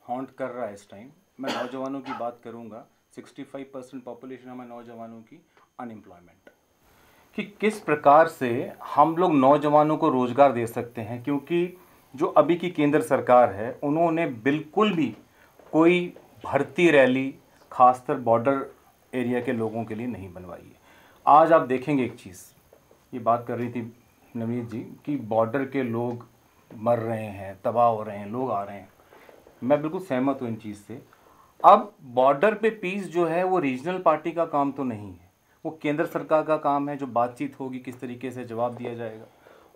हॉन्ट कर रहा है इस टाइम, मैं नौजवानों की बात करूंगा। 65% पॉपुलेशन हमारे नौजवानों की अनएम्प्लॉयमेंट, कि किस प्रकार से हम लोग नौजवानों को रोजगार दे सकते हैं। क्योंकि जो अभी की केंद्र सरकार है, उन्होंने बिल्कुल भी कोई भर्ती रैली खासकर बॉर्डर एरिया के लोगों के लिए नहीं बनवाई है। आज आप देखेंगे एक चीज़, ये बात कर रही थी नवनीत जी कि बॉर्डर के लोग मर रहे हैं, तबाह हो रहे हैं, लोग आ रहे हैं। मैं बिल्कुल सहमत हूँ इन चीज़ से। अब बॉर्डर पे पीस जो है वो रीजनल पार्टी का काम तो नहीं है, वो केंद्र सरकार का काम है। जो बातचीत होगी, किस तरीके से जवाब दिया जाएगा।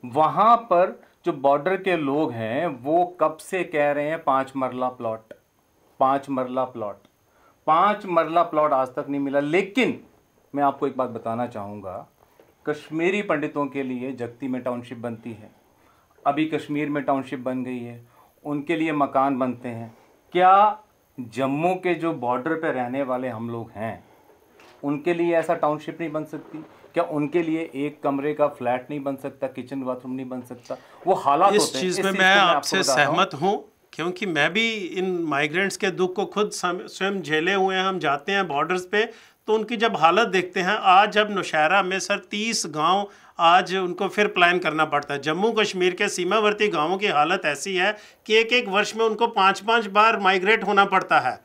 वहाँ पर जो बॉर्डर के लोग हैं वो कब से कह रहे हैं 5 मरला प्लॉट, 5 मरला प्लॉट, 5 मरला प्लॉट आज तक नहीं मिला। लेकिन मैं आपको एक बात बताना चाहूँगा, कश्मीरी पंडितों के लिए जगती में टाउनशिप बनती है, अभी कश्मीर में टाउनशिप बन गई है, उनके लिए मकान बनते हैं। क्या जम्मू के जो बॉर्डर पे रहने वाले हम लोग हैं उनके लिए ऐसा टाउनशिप नहीं बन सकती? क्या उनके लिए एक कमरे का फ्लैट नहीं बन सकता, किचन बाथरूम नहीं बन सकता? वो हालात इस होते हैं। चीज़ इस में चीज़ मैं को आपको आपसे बता रहा हूं। सहमत हूँ, क्योंकि मैं भी इन माइग्रेंट्स के दुख को खुद स्वयं झेले हुए हैं। हम जाते हैं बॉर्डर्स पे तो उनकी जब हालत देखते हैं, आज जब नौशहरा में सर 30 गांव आज उनको फिर प्लान करना पड़ता है। जम्मू कश्मीर के सीमावर्ती गांवों की हालत ऐसी है कि एक वर्ष में उनको 5-5 बार माइग्रेट होना पड़ता है।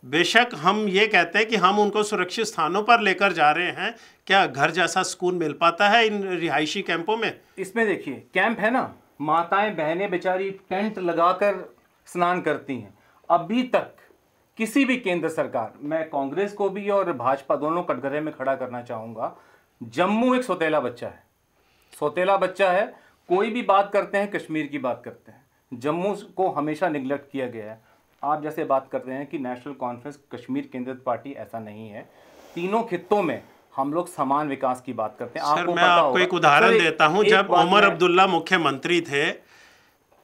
बेशक हम ये कहते हैं कि हम उनको सुरक्षित स्थानों पर लेकर जा रहे हैं, क्या घर जैसा सुकून मिल पाता है इन रिहायशी कैंपों में? इसमें देखिए कैंप है ना, माताएं बहनें बेचारी टेंट लगाकर स्नान करती हैं। अभी तक किसी भी केंद्र सरकार, मैं कांग्रेस को भी और भाजपा दोनों कटघरे में खड़ा करना चाहूँगा, जम्मू एक सौतेला बच्चा है, सौतेला बच्चा है। कोई भी बात करते हैं कश्मीर की बात करते हैं, जम्मू को हमेशा निगलेक्ट किया गया है। आप जैसे बात करते हैं कि नेशनल कॉन्फ्रेंस कश्मीर केंद्रित पार्टी, ऐसा नहीं है। तीनों खित्तों में हम लोग समान विकास की बात करते हैं। सर मैं आपको एक उदाहरण देता हूं। जब उमर अब्दुल्ला मुख्यमंत्री थे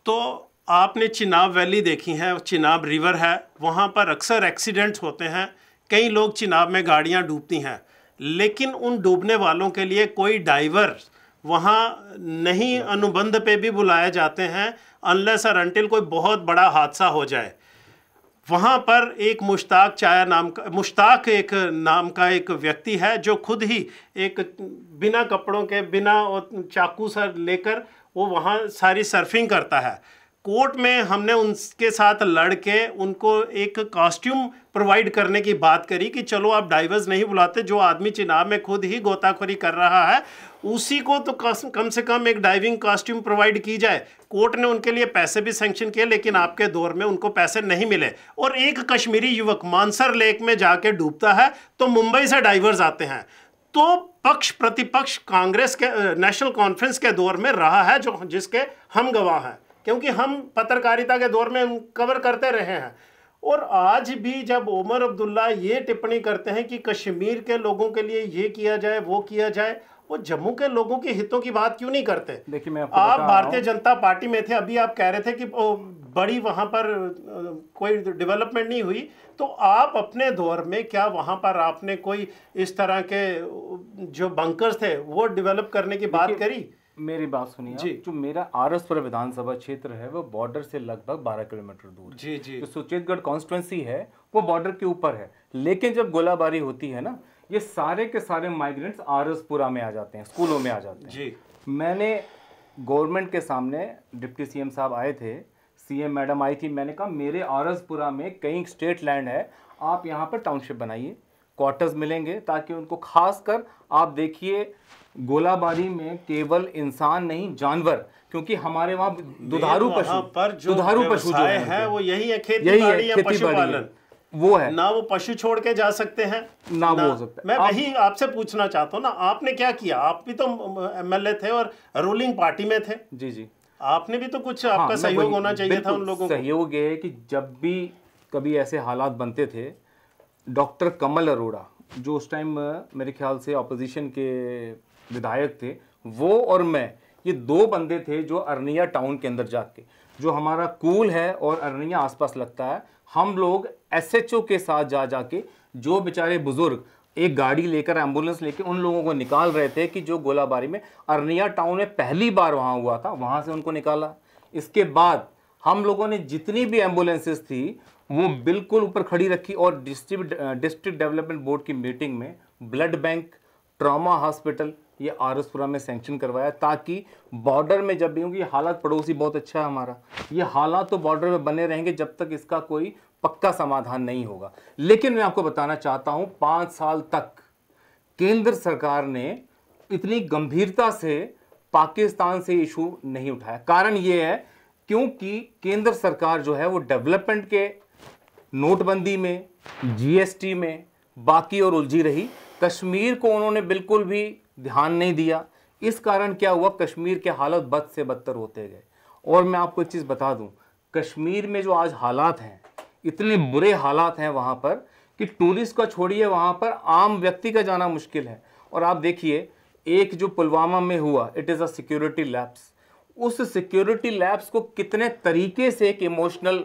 तो आपने चिनाब वैली देखी है, चिनाब रिवर है, वहाँ पर अक्सर एक्सीडेंट्स होते हैं, कई लोग चिनाब में गाड़ियाँ डूबती हैं, लेकिन उन डूबने वालों के लिए कोई डाइवर वहाँ नहीं अनुबंध पे भी बुलाए जाते हैं, अनलेस और अनटिल कोई बहुत बड़ा हादसा हो जाए। वहाँ पर एक मुश्ताक एक नाम का एक व्यक्ति है जो खुद ही एक बिना कपड़ों के, बिना चाकू सर लेकर वो वहाँ सारी सर्फिंग करता है। कोर्ट में हमने उनके साथ लड़ के उनको एक कॉस्ट्यूम प्रोवाइड करने की बात करी कि चलो आप डाइवर्स नहीं बुलाते, जो आदमी चिनाब में खुद ही गोताखोरी कर रहा है उसी को तो कम से कम एक डाइविंग कॉस्ट्यूम प्रोवाइड की जाए। कोर्ट ने उनके लिए पैसे भी सैंक्शन किए, लेकिन आपके दौर में उनको पैसे नहीं मिले। और एक कश्मीरी युवक मानसर लेक में जाके डूबता है तो मुंबई से डाइवर्स आते हैं। तो पक्ष प्रतिपक्ष कांग्रेस के नेशनल कॉन्फ्रेंस के दौर में रहा है, जो जिसके हम गवाह हैं, क्योंकि हम पत्रकारिता के दौर में कवर करते रहे हैं। और आज भी जब उमर अब्दुल्ला ये टिप्पणी करते हैं कि कश्मीर के लोगों के लिए ये किया जाए वो किया जाए, वो जम्मू के लोगों के हितों की बात क्यों नहीं करते? देखिए, मैं आप भारतीय जनता पार्टी में थे, अभी आप कह रहे थे कि बड़ी वहां पर कोई डेवलपमेंट नहीं हुई, तो आप अपने दौर में क्या वहां पर आपने कोई इस तरह के जो बंकर्स थे वो डेवलप करने की बात करी? मेरी बात सुनिए जी। जो मेरा आरएसपुर विधानसभा क्षेत्र है वो बॉर्डर से लगभग 12 किलोमीटर दूर जी जी। जो सुचेतगढ़ कॉन्स्टिट्यूंसी है वो बॉर्डर के ऊपर है, लेकिन जब गोलाबारी होती है ना, ये सारे के सारे माइग्रेंट्स आरएसपुरा में आ जाते हैं, स्कूलों में आ जाते हैं जी। मैंने गवर्नमेंट के सामने, डिप्टी सीएम साहब आए थे, सीएम मैडम आई थी, मैंने कहा मेरे आरएसपुरा में कई स्टेट लैंड है, आप यहाँ पर टाउनशिप बनाइए, क्वार्टर्स मिलेंगे, ताकि उनको, खासकर आप देखिए गोलाबारी में केवल इंसान नहीं जानवर, क्योंकि हमारे वहाँ दुधारू पशु जो है वो यही है, खेती या पशुपालन, वो है ना, वो पशु छोड़ के जा सकते हैं ना वो हो सकता है। मैं वही आपसे पूछना चाहता हूँ ना, आपने क्या किया? आप भी तो एमएलए थे और रूलिंग पार्टी में थे। जी जी। आपने भी तो कुछ आपका सहयोग होना चाहिए था उन लोगों को। सहयोग ये है कि जब भी कभी ऐसे हालात बनते थे, डॉक्टर कमल अरोड़ा जो उस टाइम मेरे ख्याल से ऑपोजिशन के विधायक थे, वो और मैं, ये दो बंदे थे जो अरनिया टाउन के अंदर जाके, जो हमारा कूल है और अरनिया आसपास लगता है, हम लोग एसएचओ के साथ जाके जो बेचारे बुजुर्ग एक गाड़ी लेकर, एम्बुलेंस लेकर उन लोगों को निकाल रहे थे कि जो गोलाबारी में अरनिया टाउन में पहली बार वहाँ हुआ था, वहाँ से उनको निकाला। इसके बाद हम लोगों ने जितनी भी एम्बुलेंसेस थी वो बिल्कुल ऊपर खड़ी रखी, और डिस्ट्रिक्ट डेवलपमेंट बोर्ड की मीटिंग में ब्लड बैंक, ट्रॉमा हॉस्पिटल ये आरएसपुरा में सैंक्शन करवाया, ताकि बॉर्डर में जब भी, क्योंकि हालात पड़ोसी बहुत अच्छा है हमारा, ये हालात तो बॉर्डर में बने रहेंगे जब तक इसका कोई पक्का समाधान नहीं होगा। लेकिन मैं आपको बताना चाहता हूं, 5 साल तक केंद्र सरकार ने इतनी गंभीरता से पाकिस्तान से इशू नहीं उठाया। कारण ये है क्योंकि केंद्र सरकार जो है वो डेवलपमेंट के, नोटबंदी में, जीएसटी में बाकी और उलझी रही। कश्मीर को उन्होंने बिल्कुल भी ध्यान नहीं दिया। इस कारण क्या हुआ, कश्मीर के हालत बद से बदतर होते गए। और मैं आपको एक चीज़ बता दूं, कश्मीर में जो आज हालात हैं, इतने बुरे हालात हैं वहाँ पर कि टूरिस्ट का छोड़िए, वहाँ पर आम व्यक्ति का जाना मुश्किल है। और आप देखिए, एक जो पुलवामा में हुआ, it is a security lapse. उस सिक्योरिटी लैप्स को कितने तरीके से एक इमोशनल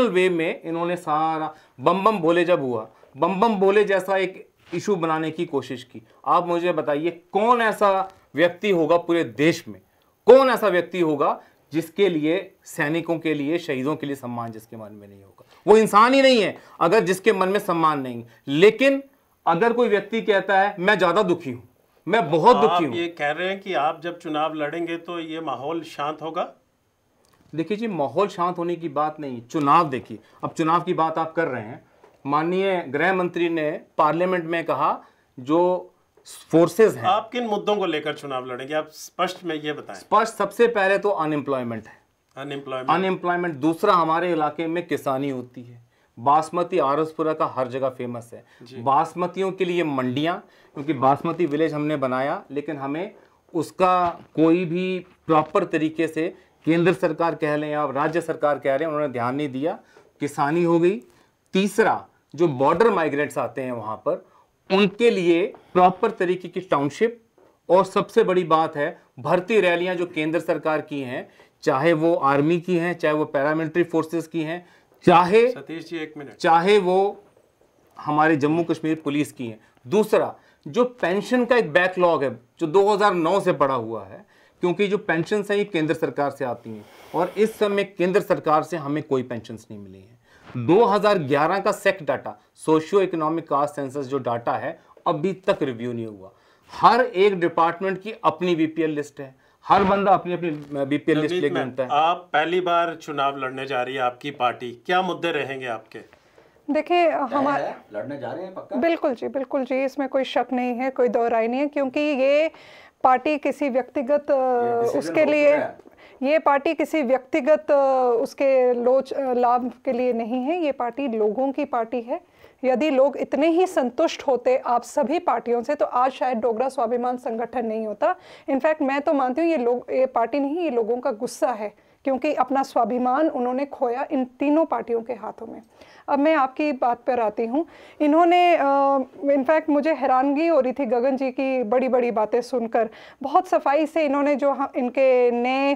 वे में इन्होंने सारा बम बम भोले, जब हुआ बम बम भोले जैसा एक इशू बनाने की कोशिश की। आप मुझे बताइए, कौन ऐसा व्यक्ति होगा पूरे देश में, कौन ऐसा व्यक्ति होगा जिसके लिए, सैनिकों के लिए, शहीदों के लिए सम्मान जिसके मन में नहीं होगा? वो इंसान ही नहीं है अगर जिसके मन में सम्मान नहीं। लेकिन अगर कोई व्यक्ति कहता है मैं ज्यादा दुखी हूं, मैं बहुत दुखी हूं, ये कह रहे हैं कि आप जब चुनाव लड़ेंगे तो ये माहौल शांत होगा? देखिए जी, माहौल शांत होने की बात नहीं, चुनाव देखिए, अब चुनाव की बात आप कर रहे हैं। माननीय गृह मंत्री ने पार्लियामेंट में कहा जो फोर्सेस हैं। आप किन मुद्दों को लेकर चुनाव लड़ेंगे, आप स्पष्ट में ये बताएं। स्पष्ट, सबसे पहले तो अनएम्प्लॉयमेंट है, अनएम्प्लॉयमेंट। दूसरा, हमारे इलाके में किसानी होती है। बासमती आरएसपुरा का हर जगह फेमस है। बासमतियों के लिए मंडियां, क्योंकि बासमती विलेज हमने बनाया, लेकिन हमें उसका कोई भी प्रॉपर तरीके से, केंद्र सरकार कह लें या राज्य सरकार कह रहे हैं, उन्होंने ध्यान नहीं दिया। किसानी हो गई। तीसरा, जो बॉर्डर माइग्रेंट्स आते हैं वहाँ पर, उनके लिए प्रॉपर तरीके की टाउनशिप। और सबसे बड़ी बात है, भर्ती रैलियां जो केंद्र सरकार की हैं, चाहे वो आर्मी की हैं, चाहे वो पैरामिलिट्री फोर्सेस की हैं, चाहे सतीश जी 1 मिनट, चाहे वो हमारे जम्मू कश्मीर पुलिस की हैं। दूसरा, जो पेंशन का एक बैकलॉग है जो 2009 से पड़ा हुआ है, क्योंकि जो पेंशन है ये केंद्र सरकार से आती हैं, और इस समय केंद्र सरकार से हमें कोई पेंशन नहीं मिली है। 2011 का SECC data, socio economic caste census जो डाटा है, अभी तक रिव्यू नहीं हुआ। हर एक डिपार्टमेंट की अपनी बीपीएल लिस्ट है, हर बंदा अपनी अपनी बीपीएल लिस्ट लेके घूमता है। आप पहली बार चुनाव लड़ने जा रही है आपकी पार्टी, क्या मुद्दे रहेंगे आपके? देखिए हमारे लड़ने जा रहे हैं पक्का? बिल्कुल जी, इसमें कोई शक नहीं है, कोई दो राय नहीं है, क्योंकि ये पार्टी किसी व्यक्तिगत उसके लिए, ये पार्टी किसी व्यक्तिगत उसके लाभ के लिए नहीं है, ये पार्टी लोगों की पार्टी है। यदि लोग इतने ही संतुष्ट होते आप सभी पार्टियों से तो आज शायद डोगरा स्वाभिमान संगठन नहीं होता। इनफैक्ट मैं तो मानती हूँ ये पार्टी नहीं, ये लोगों का गुस्सा है, क्योंकि अपना स्वाभिमान उन्होंने खोया इन तीनों पार्टियों के हाथों में। अब मैं आपकी बात पर आती हूँ। इन्होंने इनफैक्ट मुझे हैरानगी हो रही थी गगन जी की बड़ी बड़ी बातें सुनकर। बहुत सफाई से इन्होंने जो इनके नए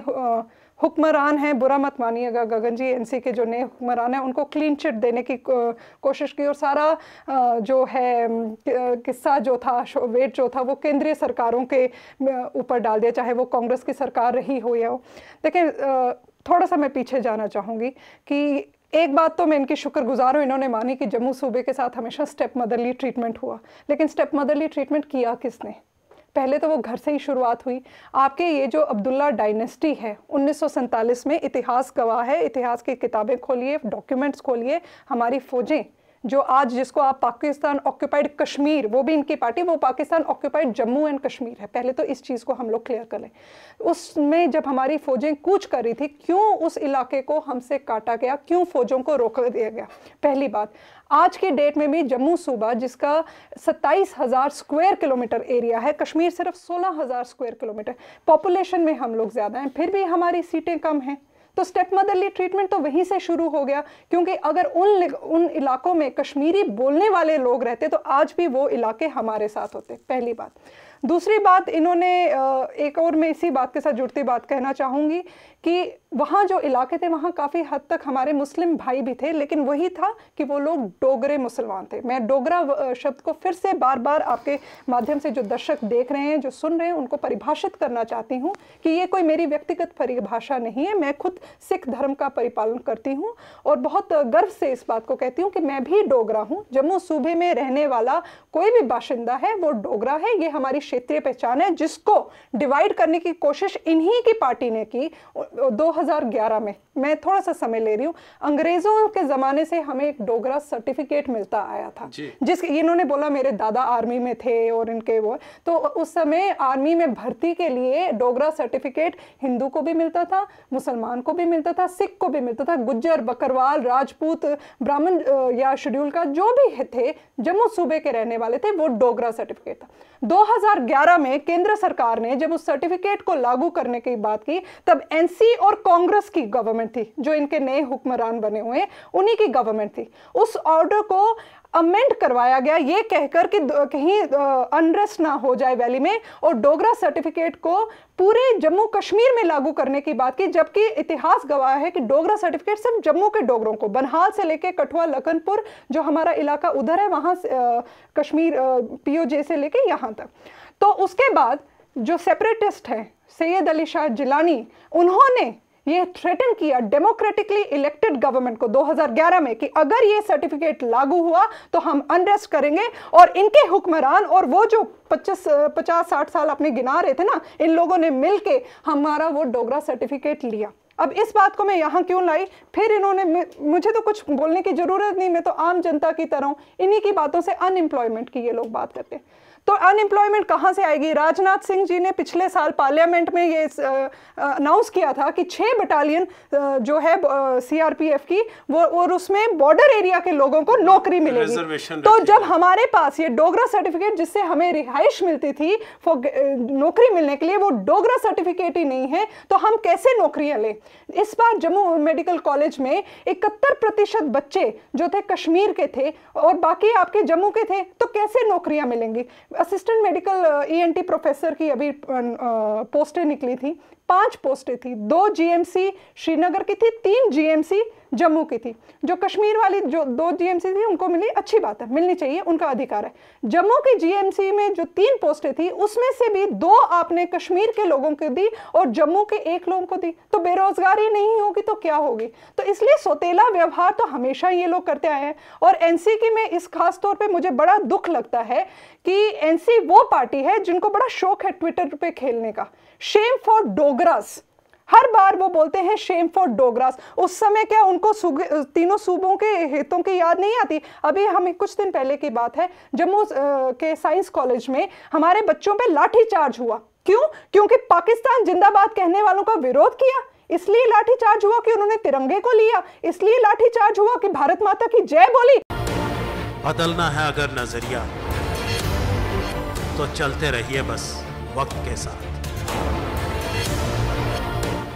हुक्मरान हैं, बुरा मत मानिएगा गगन जी, एनसी के जो नए हुक्मरान हैं उनको क्लीन चिट देने की कोशिश की, और सारा जो है किस्सा जो था, वेट जो था वो केंद्रीय सरकारों के ऊपर डाल दिया, चाहे वो कांग्रेस की सरकार रही हो या हो। देखिए थोड़ा सा मैं पीछे जाना चाहूँगी कि एक बात तो मैं इनकी शुक्रगुजार हूँ, इन्होंने मानी कि जम्मू सूबे के साथ हमेशा स्टेप मदरली ट्रीटमेंट हुआ, लेकिन स्टेप मदरली ट्रीटमेंट किया किसने? पहले तो वो घर से ही शुरुआत हुई। आपके ये जो अब्दुल्ला डायनेस्टी है 1947 में, इतिहास गवाह है, इतिहास की किताबें खोलिए, डॉक्यूमेंट्स खोलिए, हमारी फौजें जो आज जिसको आप पाकिस्तान ऑक्यूपाइड कश्मीर, वो भी इनकी पार्टी, वो पाकिस्तान ऑक्यूपाइड जम्मू एंड कश्मीर है। पहले तो इस चीज़ को हम लोग क्लियर कर लें। उसमें जब हमारी फौजें कूच कर रही थी, क्यों उस इलाके को हमसे काटा गया, क्यों फौजों को रोक दिया गया? पहली बात, आज की डेट में भी जम्मू सूबा जिसका 27,000 स्क्वायर किलोमीटर एरिया है, कश्मीर सिर्फ 16,000 स्क्वायर किलोमीटर, पॉपुलेशन में हम लोग ज़्यादा हैं, फिर भी हमारी सीटें कम हैं। तो स्टेप मदरली ट्रीटमेंट तो वहीं से शुरू हो गया, क्योंकि अगर उन इलाकों में कश्मीरी बोलने वाले लोग रहते तो आज भी वो इलाके हमारे साथ होते। पहली बात। दूसरी बात, इन्होंने एक और मैं इसी बात के साथ जुड़ती बात कहना चाहूँगी कि वहाँ जो इलाके थे वहाँ काफ़ी हद तक हमारे मुस्लिम भाई भी थे, लेकिन वही था कि वो लोग डोगरे मुसलमान थे। मैं डोगरा शब्द को फिर से बार बार आपके माध्यम से जो दर्शक देख रहे हैं, जो सुन रहे हैं, उनको परिभाषित करना चाहती हूँ कि ये कोई मेरी व्यक्तिगत परिभाषा नहीं है। मैं खुद सिख धर्म का परिपालन करती हूँ और बहुत गर्व से इस बात को कहती हूँ कि मैं भी डोगरा हूँ। जम्मू सूबे में रहने वाला कोई भी बाशिंदा है वो डोगरा है। ये हमारी क्षेत्रीय पहचान है, जिसको डिवाइड करने की कोशिश इन्हीं की पार्टी ने की 2011 में। मैं थोड़ा सा समय ले रही हूँ। अंग्रेजों के ज़माने से हमें एक डोगरा सर्टिफिकेट मिलता आया था, जिस इन्होंने बोला मेरे दादा आर्मी में थे और इनके वो, तो उस समय आर्मी में भर्ती के लिए डोगरा सर्टिफिकेट हिंदू को भी मिलता था, मुसलमान को भी मिलता था, सिख को भी मिलता था, गुज्जर, बकरवाल, राजपूत, ब्राह्मण या शेड्यूल का जो भी थे, जम्मू सूबे के रहने वाले थे, वो डोगरा सर्टिफिकेट था। 2011 में केंद्र सरकार ने जब उस सर्टिफिकेट को लागू करने की बात की, तब एनसी और कांग्रेस की गवर्नमेंट थी, जो इनके नए हुक्मरान बने हुए हैं, उन्हीं की गवर्नमेंट थी। उस ऑर्डर को अमेंड करवाया गया ये कहकर कि कहीं अनरेस्ट ना हो जाए वैली में, और डोगरा सर्टिफिकेट को पूरे जम्मू कश्मीर में लागू करने की बात की, जबकि इतिहास गवाह है कि डोगरा सर्टिफिकेट सिर्फ जम्मू के डोगरों को, बनहाल से लेके कठुआ, लखनपुर जो हमारा इलाका उधर है वहाँ कश्मीर पीओजे से लेके यहाँ तक। तो उसके बाद जो सेपरेटिस्ट हैं सैयद अली शाह जिलानी, उन्होंने ये थ्रेटन किया डेमोक्रेटिकली इलेक्टेड गवर्नमेंट को 2011 में कि अगर ये सर्टिफिकेट लागू हुआ तो हम अनरेस्ट करेंगे। और इनके हुक्मरान और वो जो 50-60 साल अपने गिना रहे थे ना, इन लोगों ने मिलके हमारा वो डोगरा सर्टिफिकेट लिया। अब इस बात को मैं यहाँ क्यों लाई? फिर इन्होंने, मुझे तो कुछ बोलने की जरूरत नहीं, मैं तो आम जनता की तरह हूँ। इन्हीं की बातों से अनएम्प्लॉयमेंट की ये लोग बात करते हैं। तो अनएम्प्लॉयमेंट कहाँ से आएगी? राजनाथ सिंह जी ने पिछले साल पार्लियामेंट में ये अनाउंस किया था कि 6 बटालियन जो है सीआरपीएफ की, वो और उसमें बॉर्डर एरिया के लोगों को नौकरी मिलेगी। तो जब हमारे पास ये डोगरा सर्टिफिकेट जिससे हमें रिहाइश मिलती थी नौकरी मिलने के लिए, वो डोगरा सर्टिफिकेट ही नहीं है, तो हम कैसे नौकरियां लें? इस बार जम्मू मेडिकल कॉलेज में 71% बच्चे जो थे कश्मीर के थे और बाकी आपके जम्मू के थे, तो कैसे नौकरियां मिलेंगी? असिस्टेंट मेडिकल ईएनटी प्रोफेसर की अभी पोस्टें निकली थी, 5 पोस्टें थी, 2 जीएमसी श्रीनगर की थी, 3 जीएमसी जम्मू की थी। जो कश्मीर वाली जो 2 जीएमसी थी उनको मिली, अच्छी बात है, मिलनी चाहिए, उनका अधिकार है। जम्मू की जीएमसी में जो 3 पोस्टें थी उसमें से भी 2 आपने कश्मीर के लोगों को दी और जम्मू के 1 लोगों को दी। तो बेरोजगारी नहीं होगी तो क्या होगी? तो इसलिए सौतेला व्यवहार तो हमेशा ये लोग करते आए हैं। और एनसी की में इस खास तौर पे मुझे बड़ा दुख लगता है कि एनसी वो पार्टी है जिनको बड़ा शौक है ट्विटर पे खेलने का। शेम फॉर डोगरास, हर बार वो बोलते हैं शेम फॉर डोगरास। उस समय क्या उनको तीनों सूबों के हितों की याद नहीं आती? अभी हमें कुछ दिन पहले की बात है, जम्मू के साइंस कॉलेज में हमारे बच्चों पे लाठीचार्ज हुआ। क्यों? क्योंकि पाकिस्तान जिंदाबाद कहने वालों का विरोध किया, इसलिए लाठीचार्ज हुआ। कि उन्होंने तिरंगे को लिया, इसलिए लाठीचार्ज हुआ। कि भारत माता की जय बोली। बदलना है अगर नजरिया तो चलते रहिए बस वक्त के साथ।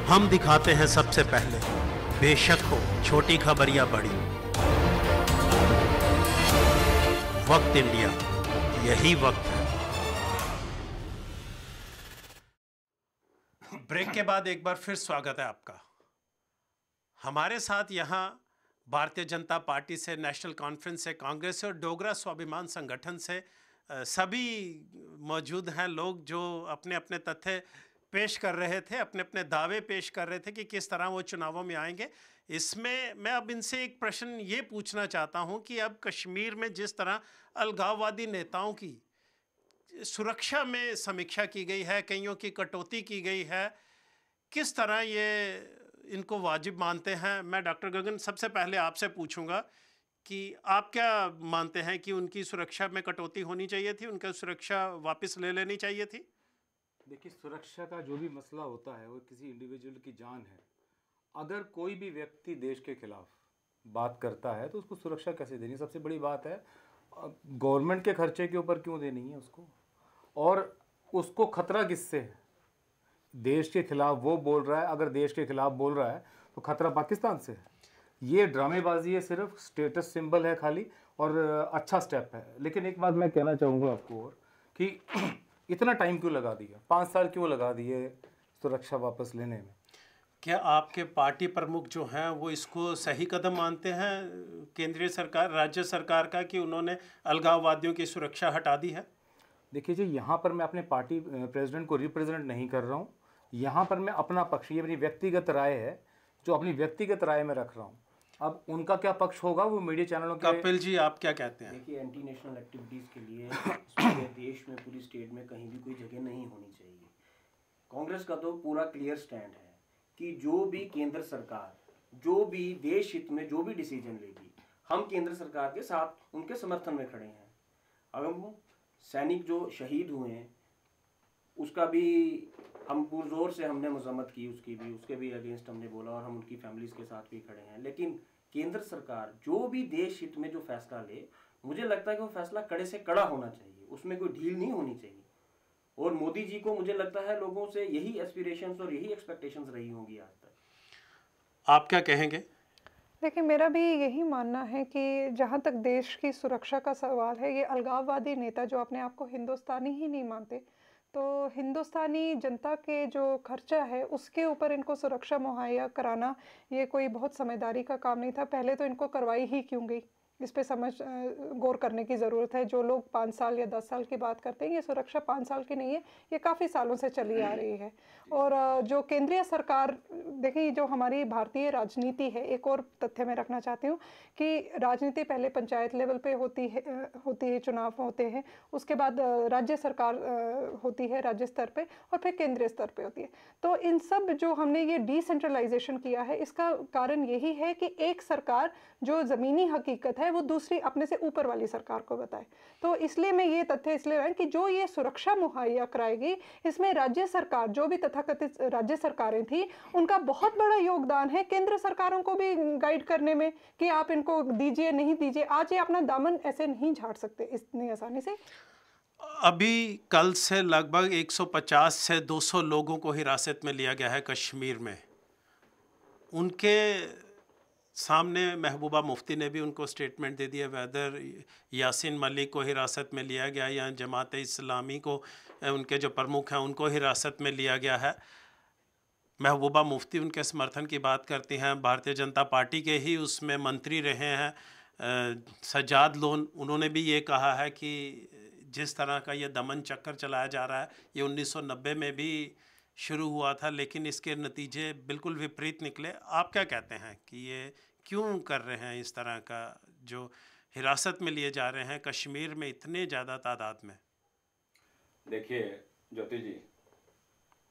हम दिखाते हैं सबसे पहले, बेशक हो छोटी खबर या बड़ी। वक्त इंडिया, यही वक्त है। ब्रेक के बाद एक बार फिर स्वागत है आपका। हमारे साथ यहाँ भारतीय जनता पार्टी से, नेशनल कॉन्फ्रेंस से, कांग्रेस से और डोगरा स्वाभिमान संगठन से सभी मौजूद हैं लोग जो अपने अपने तथ्य पेश कर रहे थे, अपने अपने दावे पेश कर रहे थे कि किस तरह वो चुनावों में आएंगे। इसमें मैं अब इनसे एक प्रश्न ये पूछना चाहता हूं कि अब कश्मीर में जिस तरह अलगाववादी नेताओं की सुरक्षा में समीक्षा की गई है, कईयों की कटौती की गई है, किस तरह ये इनको वाजिब मानते हैं? मैं डॉक्टर गगन सबसे पहले आपसे पूछूंगा कि आप क्या मानते हैं कि उनकी सुरक्षा में कटौती होनी चाहिए थी, उनका सुरक्षा वापस ले लेनी चाहिए थी? देखिए, सुरक्षा का जो भी मसला होता है वो किसी इंडिविजुअल की जान है। अगर कोई भी व्यक्ति देश के खिलाफ बात करता है तो उसको सुरक्षा कैसे देनी? सबसे बड़ी बात है, गवर्नमेंट के खर्चे के ऊपर क्यों देनी है उसको? और उसको खतरा किससे है? देश के खिलाफ वो बोल रहा है, अगर देश के खिलाफ बोल रहा है तो खतरा पाकिस्तान से है। ये ड्रामेबाजी है, सिर्फ स्टेटस सिंबल है खाली, और अच्छा स्टेप है। लेकिन एक बात मैं कहना चाहूँगा आपको और कि इतना टाइम क्यों लगा दिया? 5 साल क्यों लगा दिए सुरक्षा वापस लेने में? क्या आपके पार्टी प्रमुख जो हैं वो इसको सही कदम मानते हैं केंद्रीय सरकार, राज्य सरकार का, कि उन्होंने अलगाववादियों की सुरक्षा हटा दी है? देखिए जी, यहाँ पर मैं अपने पार्टी प्रेसिडेंट को रिप्रेजेंट नहीं कर रहा हूँ। यहाँ पर मैं अपना पक्ष, ये मेरी व्यक्तिगत राय है जो अपनी व्यक्तिगत राय में रख रहा हूँ। अब उनका क्या पक्ष होगा वो मीडिया चैनलों के। कपिल जी, आप क्या कहते हैं? देखिए, एंटी नेशनल एक्टिविटीज़ के लिए पूरे देश में, पूरी स्टेट में कहीं भी कोई जगह नहीं होनी चाहिए। कांग्रेस का तो पूरा क्लियर स्टैंड है कि जो भी केंद्र सरकार, जो भी देश हित में जो भी डिसीजन लेगी, हम केंद्र सरकार के साथ उनके समर्थन में खड़े हैं। अगर सैनिक जो शहीद हुए हैं उसका भी हम पुरजोर से हमने मजम्मत की, उसके भी अगेंस्ट हमने बोला, और हम उनकी फैमिलीज के साथ भी खड़े हैं। लेकिन केंद्र सरकार जो भी देश हित में जो फैसला ले, मुझे लगता है कि वो फैसला कड़े से कड़ा होना चाहिए, उसमें कोई ढील नहीं होनी चाहिए। और मोदी जी को मुझे लगता है लोगों से यही एस्पिरेशंस और यही एक्सपेक्टेशंस रही होंगी आज तक। आप क्या कहेंगे? देखिए, मेरा भी यही मानना है कि जहाँ तक देश की सुरक्षा का सवाल है, ये अलगाववादी नेता जो अपने आप को हिंदुस्तानी ही नहीं मानते, तो हिंदुस्तानी जनता के जो खर्चा है उसके ऊपर इनको सुरक्षा मुहैया कराना ये कोई बहुत समझदारी का काम नहीं था। पहले तो इनको करवाई ही क्यों गई, इस पे गौर करने की ज़रूरत है। जो लोग 5 साल या 10 साल की बात करते हैं, ये सुरक्षा 5 साल की नहीं है, ये काफ़ी सालों से चली आ रही है। और जो केंद्रीय सरकार, देखिए जो हमारी भारतीय राजनीति है, एक और तथ्य मैं रखना चाहती हूँ कि राजनीति पहले पंचायत लेवल पे होती है, चुनाव होते हैं, उसके बाद राज्य सरकार होती है राज्य स्तर पे, और फिर केंद्रीय स्तर पे होती है। तो इन सब जो हमने ये डिसेंट्रलाइजेशन किया है, इसका कारण यही है कि एक सरकार जो ज़मीनी हकीकत है वो दूसरी अपने से ऊपर वाली सरकार को बताए। तो इसलिए मैं ये तथ्य इसलिए रहा कि जो ये सुरक्षा मुहैया कराएगी, इसमें राज्य सरकार, जो भी तथाकथित राज्य सरकारें थी, उनका बहुत बड़ा योगदान है केंद्र सरकारों को भी गाइड करने में कि आप इनको दीजिए, नहीं दीजिए। आज ये अपना दामन ऐसे नहीं झाड़ सकते इतनी आसानी से। अभी कल से लगभग 150 से 200 लोगों को हिरासत में लिया गया है कश्मीर में। उनके सामने महबूबा मुफ्ती ने भी उनको स्टेटमेंट दे दिया, वेदर यासीन मलिक को हिरासत में लिया गया या जमात इस्लामी को, उनके जो प्रमुख हैं उनको हिरासत में लिया गया है। महबूबा मुफ्ती उनके समर्थन की बात करती हैं। भारतीय जनता पार्टी के ही उसमें मंत्री रहे हैं सज्जाद लोन, उन्होंने भी ये कहा है कि जिस तरह का ये दमन चक्कर चलाया जा रहा है ये 1990 में भी शुरू हुआ था, लेकिन इसके नतीजे बिल्कुल विपरीत निकले। आप क्या कहते हैं कि ये क्यों कर रहे हैं इस तरह का, जो हिरासत में लिए जा रहे हैं कश्मीर में इतने ज़्यादा तादाद में? देखिए ज्योति जी,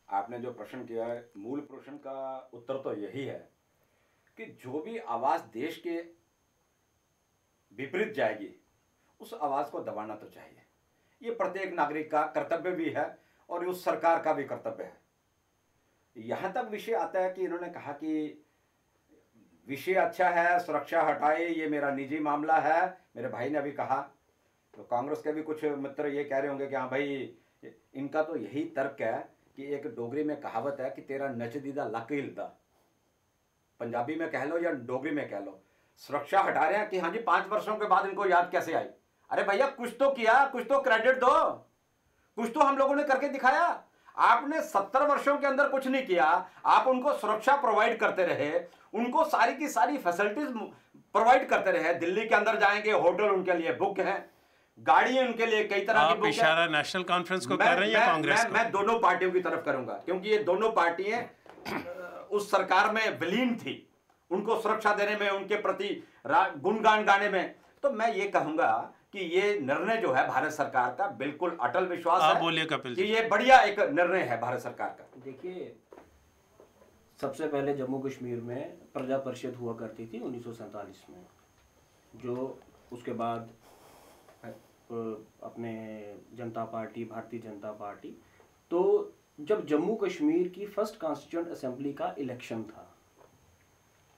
आपने जो प्रश्न किया है, मूल प्रश्न का उत्तर तो यही है कि जो भी आवाज़ देश के विपरीत जाएगी उस आवाज़ को दबाना तो चाहिए। ये प्रत्येक नागरिक का कर्तव्य भी है और उस सरकार का भी कर्तव्य है। यहाँ तक विषय आता है कि इन्होंने कहा कि विषय अच्छा है, सुरक्षा हटाए, ये मेरा निजी मामला है, मेरे भाई ने अभी कहा। तो कांग्रेस के भी कुछ मित्र ये कह रहे होंगे कि हाँ भाई, इनका तो यही तर्क है कि एक डोगरी में कहावत है कि तेरा नचदीदा लक हिलदा, पंजाबी में कह लो या डोगरी में कह लो। सुरक्षा हटा रहे हैं कि हाँ जी 5 वर्षों के बाद इनको याद कैसे आई। अरे भैया कुछ तो किया, कुछ तो क्रेडिट दो, कुछ तो हम लोगों ने करके दिखाया। आपने 70 वर्षों के अंदर कुछ नहीं किया, आप उनको सुरक्षा प्रोवाइड करते रहे, उनको सारी की सारी फैसिलिटीज प्रोवाइड करते रहे। दिल्ली के अंदर जाएंगे, होटल उनके लिए बुक है, गाड़ी उनके लिए कई तरह की बुक है। इशारा नेशनल कॉन्फ्रेंस को कर रहे हैं या कांग्रेस को? मैं दोनों पार्टियों की तरफ करूंगा, क्योंकि ये दोनों पार्टियां उस सरकार में विलीन थी, उनको सुरक्षा देने में, उनके प्रति गुणगान गाने में। तो मैं ये कहूंगा कि ये निर्णय जो है भारत सरकार का बिल्कुल अटल विश्वास है। बोलिए कपिल जी। कि ये बढ़िया एक निर्णय है भारत सरकार का। देखिए, सबसे पहले जम्मू कश्मीर में प्रजा परिषद हुआ करती थी 1947 में, जो उसके बाद अपने जनता पार्टी, भारतीय जनता पार्टी। तो जब जम्मू कश्मीर की फर्स्ट कॉन्स्टिट्यूएंट असेंबली का इलेक्शन था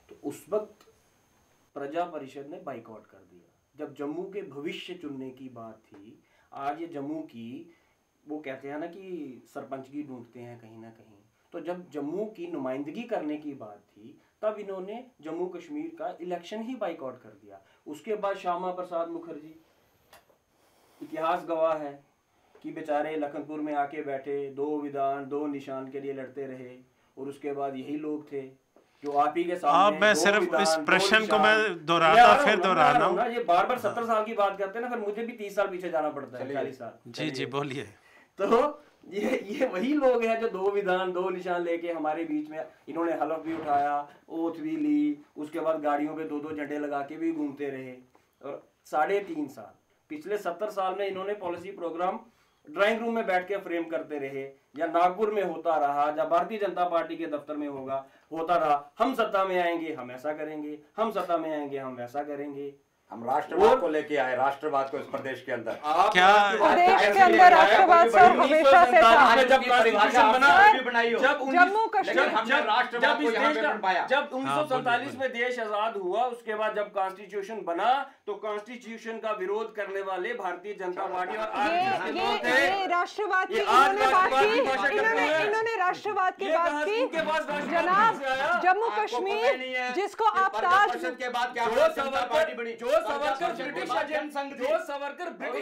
तो उस वक्त प्रजा परिषद ने बाइकआउट कर दिया। जब जम्मू के भविष्य चुनने की बात थी, आज ये जम्मू की, वो कहते हैं ना कि सरपंचगी ढूंढते हैं कहीं ना कहीं, तो जब जम्मू की नुमाइंदगी करने की बात थी तब इन्होंने जम्मू कश्मीर का इलेक्शन ही बाइकआउट कर दिया। उसके बाद श्यामा प्रसाद मुखर्जी, इतिहास गवाह है कि बेचारे लखनपुर में आके बैठे, 2 विधान 2 निशान के लिए लड़ते रहे, और उसके बाद यही लोग थे जो आप ही के सामने। मैं सिर्फ इस प्रश्न को मैं दोहराता फिर दोहराना हूं। ये बार-बार 70 साल की बात करते हैं ना, फिर मुझे भी 30 साल पीछे जाना पड़ता है, 40 साल। जी जी बोलिए। तो ये वही लोग हैं जो 2 विधान 2 निशान लेके हमारे बीच में, इन्होंने हलफ भी उठाया, ओथ भी ली, उसके बाद गाड़ियों पे 2-2 झंडे लगा के भी घूमते रहे। और 3.5 साल, पिछले 70 साल में इन्होंने पॉलिसी प्रोग्राम ड्राइंग रूम में बैठ के फ्रेम करते रहे, या नागपुर में होता रहा, या भारतीय जनता पार्टी के दफ्तर में होता रहा, हम सत्ता में आएंगे हम ऐसा करेंगे, हम सत्ता में आएंगे हम वैसा करेंगे। हम राष्ट्रवाद को लेके आए, राष्ट्रवाद को इस प्रदेश के अंदर। क्या प्रदेश के अंदर राष्ट्रवाद सर हमेशा से था। जब कॉन्स्टिट्यूशन बना, जम्मू कश्मीर, जब 1947 में देश आजाद हुआ, उसके बाद जब कॉन्स्टिट्यूशन बना तो कॉन्स्टिट्यूशन का विरोध करने वाले भारतीय जनता पार्टी और ये राष्ट्रवाद की इन्होंने बात की, इन्होंने राष्ट्रवाद की बात की। जनाब, जम्मू कश्मीर जिसको आप ताज, के बाद क्या पार्टी बनी, जो सवरकर ब्रिटिश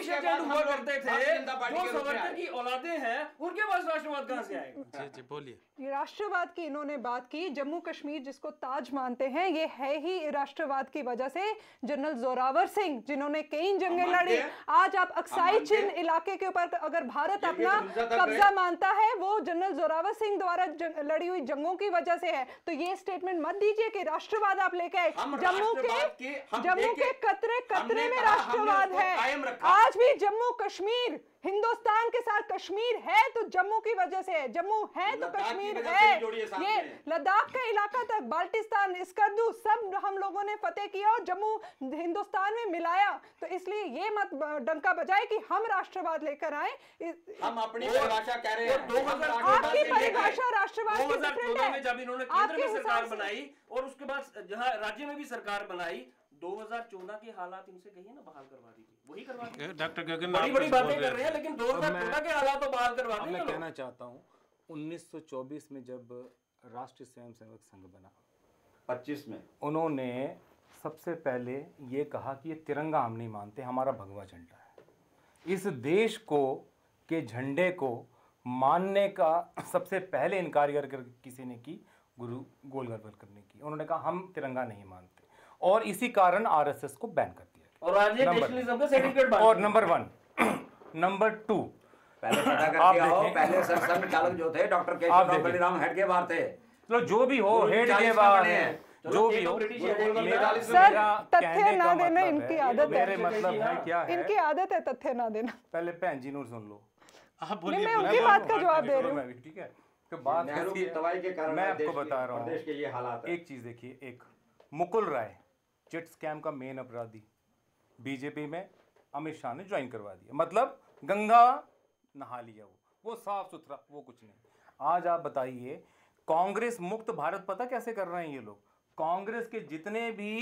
एजेंट हुआ करते थे, जो सवरकर की औलादे हैं, उनके पास राष्ट्रवाद कहां से आएगा? जी बोलिए। ये राष्ट्रवाद की इन्होंने बात की। जम्मू कश्मीर जिसको ताज मानते हैं, ये है ही राष्ट्रवाद की वजह से। जनरल जोरावर सिंह जिन्होंने कई जंगें लड़ी, आज आप अक्साई चिन इलाके के ऊपर अगर भारत अपना कब्जा मानता है, वो जनरल जोरावर सिंह द्वारा लड़ी हुई जंगों की वजह से है। तो ये स्टेटमेंट मत दीजिए कि राष्ट्रवाद आप लेके आए। जम्मू के कतरे में राष्ट्रवाद है। आज भी जम्मू कश्मीर हिंदुस्तान के साथ कश्मीर है तो जम्मू की वजह से है, जम्मू है तो कश्मीर है। ये लद्दाख का इलाका तक, बाल्टिस्तान, स्कर्दू सब हम लोगों ने फतेह किया और जम्मू हिंदुस्तान में मिलाया। तो इसलिए ये मत डंका बजाए कि हम राष्ट्रवाद लेकर आए। हम अपनी परिभाषा कह रहे हैं। आपकी परिभाषा राष्ट्रवाद की डिफरेंट है। जब इन्होंने केंद्र में सरकार बनाई और उसके बाद जहां राज्य में भी सरकार बनाई, 2014 के हालात इनसे कहिए ना बहाल करवा दी थी, वही करवा दी। डॉक्टर गगन बड़ी बातें कर रहे हैं, लेकिन 2014 के हालात तो बहाल करवा दी। मैं कहना चाहता हूँ 1924 में जब राष्ट्रीय स्वयंसेवक संघ बना, 25 में उन्होंने सबसे पहले ये कहा कि ये तिरंगा हम नहीं मानते, हमारा भगवा झंडा है। इस देश को के झंडे को मानने का सबसे पहले इनकार कर किसी ने की, गुरु गोलवलकर ने की। उन्होंने कहा हम तिरंगा नहीं मानते, और इसी कारण आरएसएस को बैन कर दिया गया। और आज ये नेशनलिज्म का सर्टिफिकेट और नंबर 1 नंबर 2 पहले पता कर दिया हो, पहले संघ चालक जो थे डॉक्टर केशव बलिराम हेडगेवार थे। तो जो भी हो, हेडगेवार जो भी हो, सर तथ्य ना देना इनकी आदत है। मेरे मतलब है क्या है, इनकी आदत है तथ्य ना देना। पहले भैन जी नूर सुन लो, बोलिए। मैं उनकी बात का जवाब दे रही हूँ। ठीक है, तो बात नेहरू की तबाही के कारण मैं आपको बता रहा हूँ, प्रदेश के ये हालात है। एक चीज देखिए, एक मुकुल राय चिट स्कैम का मेन अपराधी बीजेपी में अमित शाह ने ज्वाइन करवा दिया, मतलब गंगा नहा लिया वो साफ सुथरा, वो कुछ नहीं। आज आप बताइए, कांग्रेस मुक्त भारत पता कैसे कर रहे हैं ये लोग? कांग्रेस के जितने भी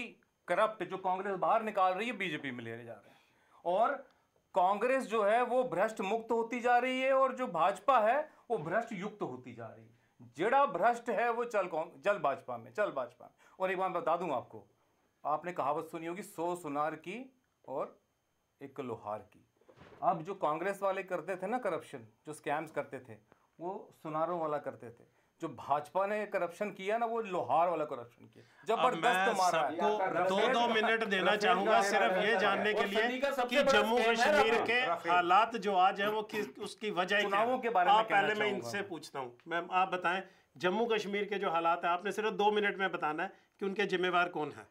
करप्ट जो कांग्रेस बाहर निकाल रही है, बीजेपी में ले जा रहे हैं, और कांग्रेस जो है वो भ्रष्ट मुक्त होती जा रही है, और जो भाजपा है वो भ्रष्ट युक्त होती जा रही है। जेड़ा भ्रष्ट है वो चल भाजपा में, चल भाजपा में। और एक बात बता दूं आपको, आपने कहावत सुनी होगी, 100 सुनार की और 1 लोहार की। अब जो कांग्रेस वाले करते थे ना करप्शन, जो स्कैम्स करते थे, वो सुनारों वाला करते थे। जो भाजपा ने करप्शन किया ना, वो लोहार वाला करप्शन किया, जबरदस्त मारा है। सबको 2-2 मिनट देना चाहूंगा सिर्फ ये जानने के लिए कि जम्मू कश्मीर के हालात जो आज है वो उसकी वजह क्या चुनावों है? के बारे में आप कहना पहले मैं चाहूंगा। इनसे पूछता हूँ, मैम आप बताएं जम्मू कश्मीर के जो हालात है, आपने सिर्फ 2 मिनट में बताना है कि उनके जिम्मेवार कौन है।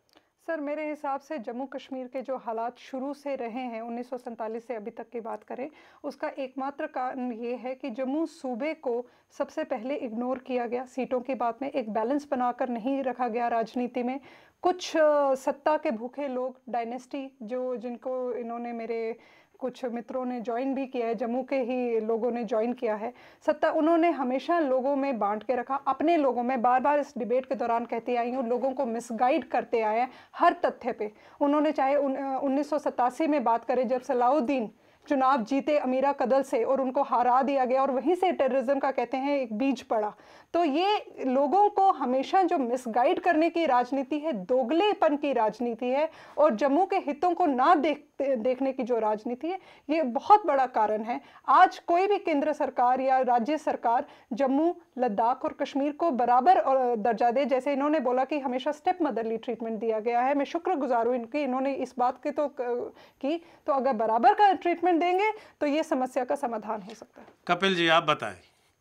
सर मेरे हिसाब से जम्मू कश्मीर के जो हालात शुरू से रहे हैं 1947 से अभी तक की बात करें, उसका एकमात्र कारण ये है कि जम्मू सूबे को सबसे पहले इग्नोर किया गया। सीटों की बात में एक बैलेंस बनाकर नहीं रखा गया राजनीति में। कुछ सत्ता के भूखे लोग, डायनेस्टी, जिनको इन्होंने, मेरे कुछ मित्रों ने ज्वाइन भी किया है, जम्मू के ही लोगों ने ज्वाइन किया है सत्ता, उन्होंने हमेशा लोगों में बांट के रखा अपने लोगों में। बार बार इस डिबेट के दौरान कहती आई हूँ, लोगों को मिसगाइड करते आए हैं हर तथ्य पे। उन्होंने चाहे 1987 में बात करें, जब सलाउद्दीन चुनाव जीते अमीरा कदल से और उनको हरा दिया गया, और वहीं से टेररिज्म का कहते हैं एक बीज पड़ा। तो ये लोगों को हमेशा जो मिसगाइड करने की राजनीति है, दोगलेपन की राजनीति है, और जम्मू के हितों को ना देखने की जो राजनीति है, ये बहुत बड़ा कारण है। आज कोई भी केंद्र सरकार या राज्य सरकार जम्मू, लद्दाख और कश्मीर को बराबर दर्जा दे, जैसे इन्होंने बोला कि हमेशा स्टेप मदरली ट्रीटमेंट दिया गया है, मैं शुक्रगुजार हूँ इनकी, इन्होंने इस बात की तो अगर बराबर का ट्रीटमेंट देंगे तो ये समस्या का समाधान हो सकता है। कपिल जी आप बताएं,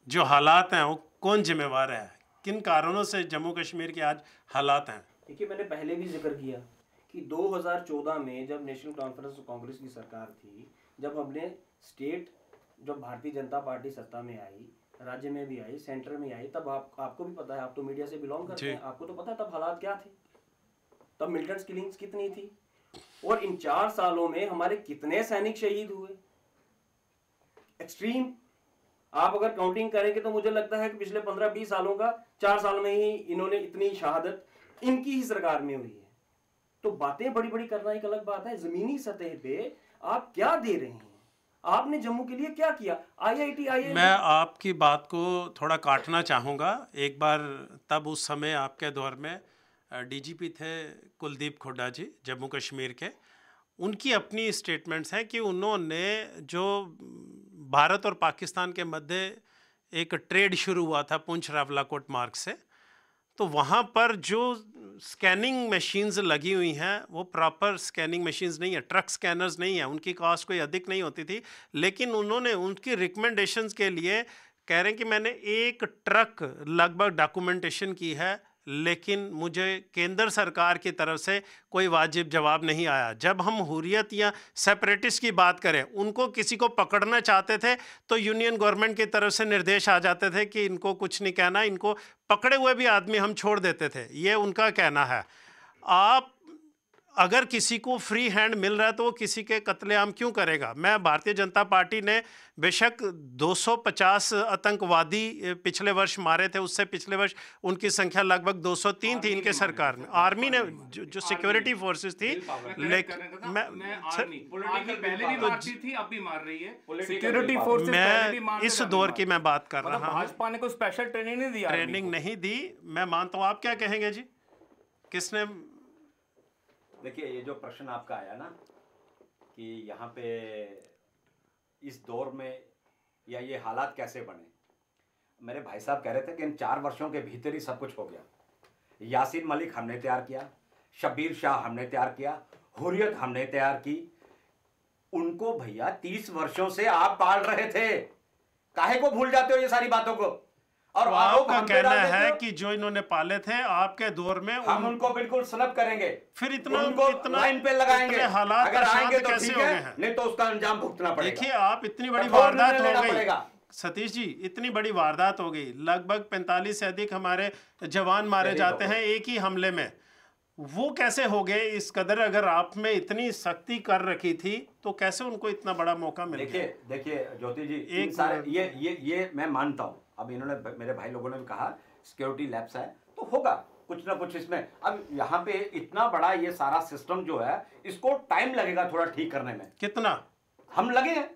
जो हालात हैं वो कौन जिम्मेवार है, किन कारणों से जम्मू कश्मीर के आज हालात हैं? देखिए, मैंने पहले भी जिक्र किया कि 2014 में जब नेशनल कॉन्फ्रेंस कांग्रेस की सरकार थी, जब हमने स्टेट, जब भारतीय जनता पार्टी सत्ता में आई, राज्य में भी आई, सेंटर में आई, तब आपको भी पता है, आप तो मीडिया से बिलोंग करते हैं, आपको तो पता है तब हालात क्या थे, तब मिलिटेंट्स किलिंग्स कितनी थी, और इन 4 सालों में हमारे कितने सैनिक शहीद हुए। एक्सट्रीम आप अगर काउंटिंग करेंगे तो मुझे लगता है कि पिछले 15-20 सालों का 4 साल में ही इन्होंने इतनी शहादत इनकी ही सरकार में हुई है। तो बातें बड़ी बड़ी करना एक अलग बात है, जमीनी सतह पे आप क्या दे रहे हैं, आपने जम्मू के लिए क्या किया? IIT मैं आपकी बात को थोड़ा काटना चाहूँगा। एक बार तब उस समय आपके दौर में DGP थे कुलदीप हुड्डा जी जम्मू कश्मीर के, उनकी अपनी स्टेटमेंट्स हैं कि उन्होंने जो भारत और पाकिस्तान के मध्य एक ट्रेड शुरू हुआ था पुंछ रावलाकोट मार्ग से, तो वहाँ पर जो स्कैनिंग मशीन्स लगी हुई हैं वो प्रॉपर स्कैनिंग मशीन्स नहीं है, ट्रक स्कैनर्स नहीं है, उनकी कॉस्ट कोई अधिक नहीं होती थी, लेकिन उन्होंने उनकी रिकमेंडेशंस के लिए कह रहे हैं कि मैंने 1 ट्रक लगभग डॉक्यूमेंटेशन की है, लेकिन मुझे केंद्र सरकार की तरफ से कोई वाजिब जवाब नहीं आया। जब हम हुर्रियत या सेपरेटिस्ट की बात करें, उनको किसी को पकड़ना चाहते थे तो यूनियन गवर्नमेंट की तरफ से निर्देश आ जाते थे कि इनको कुछ नहीं कहना, इनको पकड़े हुए भी आदमी हम छोड़ देते थे, ये उनका कहना है। आप अगर किसी को फ्री हैंड मिल रहा है तो वो किसी के कत्लेआम क्यों करेगा? मैं भारतीय जनता पार्टी ने बेशक 250 आतंकवादी पिछले वर्ष मारे थे, उससे पिछले वर्ष उनकी संख्या लगभग 203 थी इनके सरकार में। आर्मी ने जो सिक्योरिटी फोर्सेस थी, लेकिन मैं इस दौर की मैं बात कर रहा हूँ। भाजपा ने कोई स्पेशल ट्रेनिंग नहीं दिया, ट्रेनिंग नहीं दी, मैं मानता हूँ। आप क्या कहेंगे जी, किसने? देखिए, ये जो प्रश्न आपका आया ना कि यहाँ पे इस दौर में या ये हालात कैसे बने। मेरे भाई साहब कह रहे थे कि इन 4 वर्षों के भीतर ही सब कुछ हो गया। यासीन मलिक हमने तैयार किया, शब्बीर शाह हमने तैयार किया, हुर्रियत हमने तैयार की। उनको भैया 30 वर्षों से आप पाल रहे थे, काहे को भूल जाते हो ये सारी बातों को? और तो आपका कहना है कि जो इन्होंने पाले थे आपके दौर में हम उनको बिल्कुल स्नब करेंगे, फिर इतना लाइन पे लगाएंगे। हालात अगर आएंगे तो कैसे ठीक हो गए है, हैं? नहीं तो उसका अंजाम भुगतना पड़ेगा। देखिए आप इतनी बड़ी कठोर वारदात निर्णय हो लेना गई पड़ेगा। सतीश जी, इतनी बड़ी वारदात हो गई, लगभग 45 से अधिक हमारे जवान मारे जाते हैं एक ही हमले में। वो कैसे हो गए इस कदर? अगर आप में इतनी सख्ती कर रखी थी तो कैसे उनको इतना बड़ा मौका मिल गया? देखिए ज्योति जी, एक सारे ये मैं मानता हूँ। अब इन्होंने, मेरे भाई लोगों ने भी कहा सिक्योरिटी लैप्स है, तो होगा कुछ ना कुछ इसमें। अब यहाँ पे इतना बड़ा ये सारा सिस्टम जो है, इसको टाइम लगेगा थोड़ा ठीक करने में। कितना? हम लगे हैं,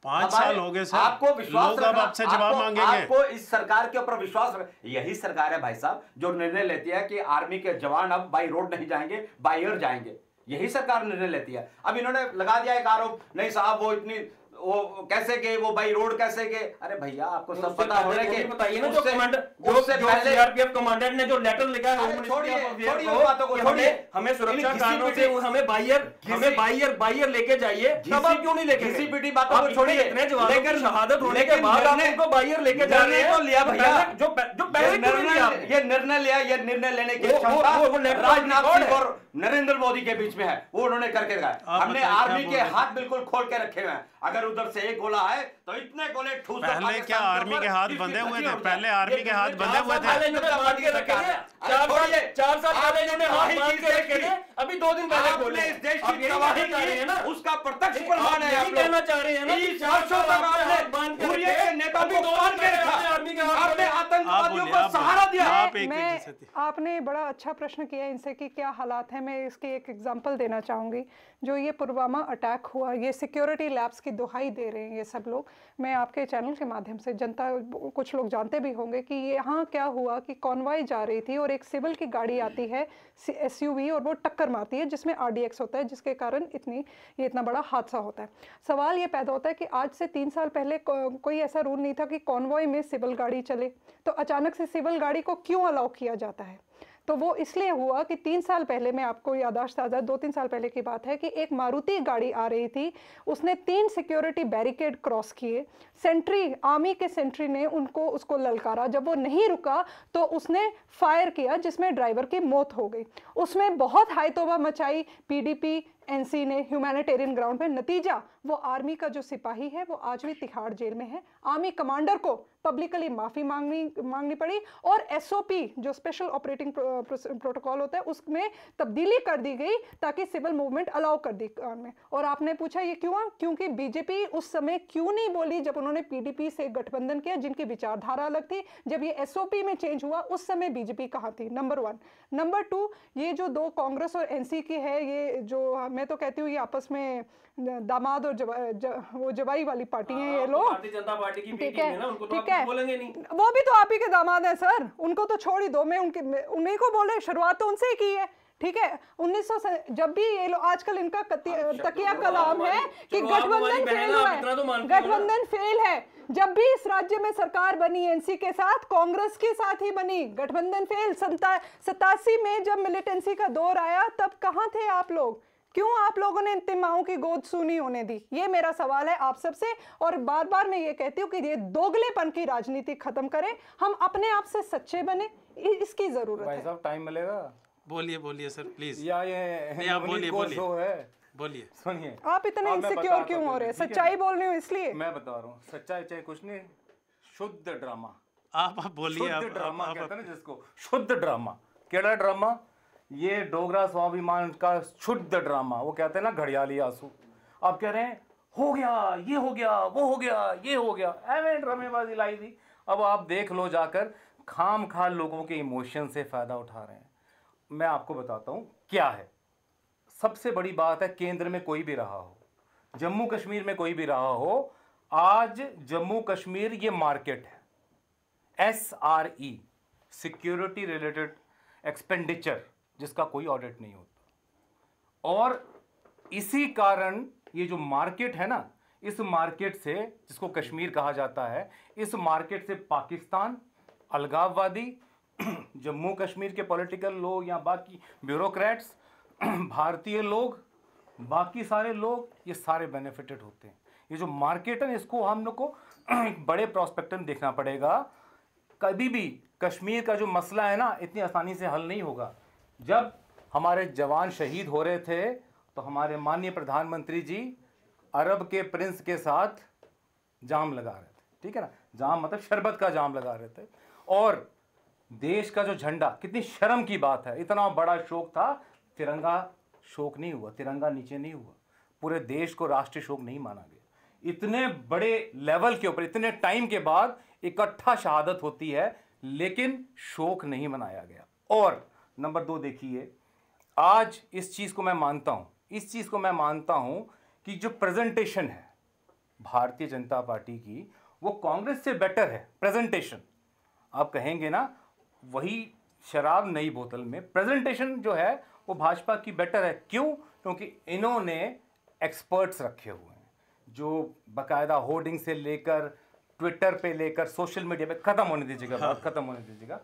5 साल हो गए सर। आपको विश्वास लोग अब आपसे जवाब मांगेंगे। आपको इस सरकार के ऊपर विश्वास, यही सरकार है भाई साहब जो निर्णय लेती है कि आर्मी के जवान अब बाई रोड नहीं जाएंगे, बाई एयर जाएंगे। यही सरकार निर्णय लेती है। अब इन्होंने लगा दिया एक आरोप, नहीं साहब वो इतनी वो कैसे गए, वो बाई रोड कैसे गए? अरे भैया आपको सब पता हो रहा है कि बताइए ना, जो कमांडर, जो सीआरपीएफ कमांडेंट ने जो लेटर लिखा है हमें सुरक्षा कारणों से हमें बाइयर लेके जाइए, तब आप क्यों नहीं लेके? घिसी पिटी बातों को छोड़िए, इतने जवानों की शहादत होने के बाद आप उनको बाइयर लेके जा रहे हैं। तो लिया भैया, जो पहले ये निर्णय लिया, ये निर्णय लेने की क्षमता राजनाथ सिंह और नरेंद्र मोदी के बीच में है, वो उन्होंने करके दिखाया। हमने आर्मी के हाथ बिल्कुल खोल के रखे हुए हैं। अगर उधर से एक गोला आए तो इतने गोले ठूस। पहले क्या आर्मी के हाथ बंधे हुए थे? पहले आर्मी के हाथ बंधे हुए थे। 4 साल पहले इन्होंने हाथ बांध के रखे थे, अभी 2 दिन पहले बोले। इस देश की गवाही की ना, उसका प्रत्यक्ष प्रमाण है। आप कहना चाह रहे हैं ना, 30 वर्षों तक आपने हुर्रियत के नेताओं को बांध के रखा, आपने आतंकवादियों को सहारा दिया। आपने बड़ा अच्छा प्रश्न किया इनसे कि क्या हालात है। मैं इसकी एक एग्जांपल देना चाहूँगी। जो ये पुलवामा अटैक हुआ, ये सिक्योरिटी लैब्स की दुहाई दे रहे हैं ये सब लोग। मैं आपके चैनल के माध्यम से, जनता कुछ लोग जानते भी होंगे कि यहाँ क्या हुआ कि कॉन्वॉय जा रही थी और एक सिविल की गाड़ी आती है SUV और वो टक्कर मारती है जिसमें RDX होता है, जिसके कारण ये इतना बड़ा हादसा होता है। सवाल ये पैदा होता है कि आज से 3 साल पहले कोई ऐसा रूल नहीं था कि कॉन्वॉय में सिविल गाड़ी चले, तो अचानक से सिविल गाड़ी को क्यों अलाउ किया जाता है? तो वो इसलिए हुआ कि 3 साल पहले, मैं आपको याददाश्त ताज़ा 2-3 साल पहले की बात है कि एक मारुति गाड़ी आ रही थी, उसने 3 सिक्योरिटी बैरिकेड क्रॉस किए। सेंट्री, आर्मी के सेंट्री ने उसको ललकारा। जब वो नहीं रुका तो उसने फायर किया जिसमें ड्राइवर की मौत हो गई। उसमें बहुत हाई तौबा मचाई PDP NC ने ह्यूमैनिटेरियन ग्राउंड पे। नतीजा, वो आर्मी का जो सिपाही है वो आज भी तिहाड़ जेल में है। आर्मी कमांडर को पब्लिकली माफ़ी मांगनी पड़ी और SOP जो स्पेशल ऑपरेटिंग प्रोटोकॉल होता है उसमें तब्दीली कर दी गई ताकि सिविल मूवमेंट अलाउ कर दी में। और आपने पूछा ये क्यों? क्योंकि बीजेपी उस समय क्यों नहीं बोली जब उन्होंने PDP से गठबंधन किया, जिनकी विचारधारा अलग थी। जब ये SOP में चेंज हुआ उस समय बीजेपी कहाँ थी? नंबर 1। नंबर 2, ये जो 2 कांग्रेस और NC की है, ये जो मैं तो कहती हूँ ये आपस में दामाद और वो जवाई वाली पार्टी है ये लोग। भारतीय जनता पार्टी की ठीक है, उनको तो ठीक है, बोलेंगे नहीं। वो भी तो आप ही के दामाद हैं सर, उनको तो छोड़ ही दो। मैं उन्हीं को बोले, शुरुआत तो उनसे ही की है। ठीक है, 1900 जब भी ये लोग, आजकल इनका तकिया कलाम है कि गठबंधन फेल हुआ है, गठबंधन फेल है। जब भी इस राज्य में सरकार बनी NC के साथ, कांग्रेस के साथ ही बनी, गठबंधन फेल। 87 में जब मिलिटेंसी का दौर आया तब कहाँ थे आप लोग? क्यों आप लोगों ने इंतमाओं की गोद सूनी होने दी? ये मेरा सवाल है आप सबसे। और बार बार मैं ये कहती हूँ कि ये दोगलेपन की राजनीति खत्म करें, हम अपने आप से सच्चे बने, इसकी जरूरत है। भाई साहब टाइम मिलेगा? बोलिए सर प्लीज। या ये आप बोलिए। सुनिए, आप इतने इनसिक्योर क्यों हो रहे हैं? सच्चाई बोल रही हूँ इसलिए मैं बता रहा हूँ। सच्चाई चाहे कुछ नहीं, शुद्ध ड्रामा। आप बोलिए। शुद्ध ड्रामा कहते हैं ना जिसको, शुद्ध ड्रामा। केड़ा ड्रामा? ये डोगरा स्वाभिमान का शुद्ध ड्रामा। वो कहते हैं ना घड़ियाली आंसू। आप कह रहे हैं हो गया, ये हो गया, वो हो गया, ये हो गया, एवं ड्रामेबाजी लाई थी। अब आप देख लो जाकर, खाम खा लोगों के इमोशन से फायदा उठा रहे हैं। मैं आपको बताता हूं क्या है। सबसे बड़ी बात है, केंद्र में कोई भी रहा हो, जम्मू कश्मीर में कोई भी रहा हो, आज जम्मू कश्मीर ये मार्केट है। SRE, सिक्योरिटी रिलेटेड एक्सपेंडिचर, जिसका कोई ऑडिट नहीं होता। और इसी कारण ये जो मार्केट है ना, इस मार्केट से, जिसको कश्मीर कहा जाता है, इस मार्केट से पाकिस्तान, अलगाववादी, जम्मू कश्मीर के पॉलिटिकल लोग या बाकी ब्यूरोक्रेट्स, भारतीय लोग, बाकी सारे लोग, ये सारे बेनिफिटेड होते हैं। ये जो मार्केट है इसको हम लोग को एक बड़े प्रोस्पेक्ट में देखना पड़ेगा। कभी भी कश्मीर का जो मसला है ना इतनी आसानी से हल नहीं होगा। जब हमारे जवान शहीद हो रहे थे तो हमारे माननीय प्रधानमंत्री जी अरब के प्रिंस के साथ जाम लगा रहे थे, ठीक है ना, जाम मतलब शरबत का जाम लगा रहे थे, और देश का जो झंडा, कितनी शर्म की बात है, इतना बड़ा शोक था, तिरंगा शोक नहीं हुआ, तिरंगा नीचे नहीं हुआ, पूरे देश को राष्ट्रीय शोक नहीं माना गया। इतने बड़े लेवल के ऊपर इतने टाइम के बाद इकट्ठा शहादत होती है लेकिन शोक नहीं मनाया गया। और नंबर 2 देखिए, आज इस चीज़ को मैं मानता हूँ, इस चीज़ को मैं मानता हूँ कि जो प्रेजेंटेशन है भारतीय जनता पार्टी की वो कांग्रेस से बेटर है। प्रेजेंटेशन आप कहेंगे ना, वही शराब नई बोतल में, प्रेजेंटेशन जो है वो भाजपा की बेटर है। क्यों? क्योंकि इन्होंने एक्सपर्ट्स रखे हुए हैं जो बकायदा होर्डिंग से लेकर ट्विटर पे लेकर सोशल मीडिया पे, खत्म होने दीजिएगा बात, खत्म होने दीजिएगा,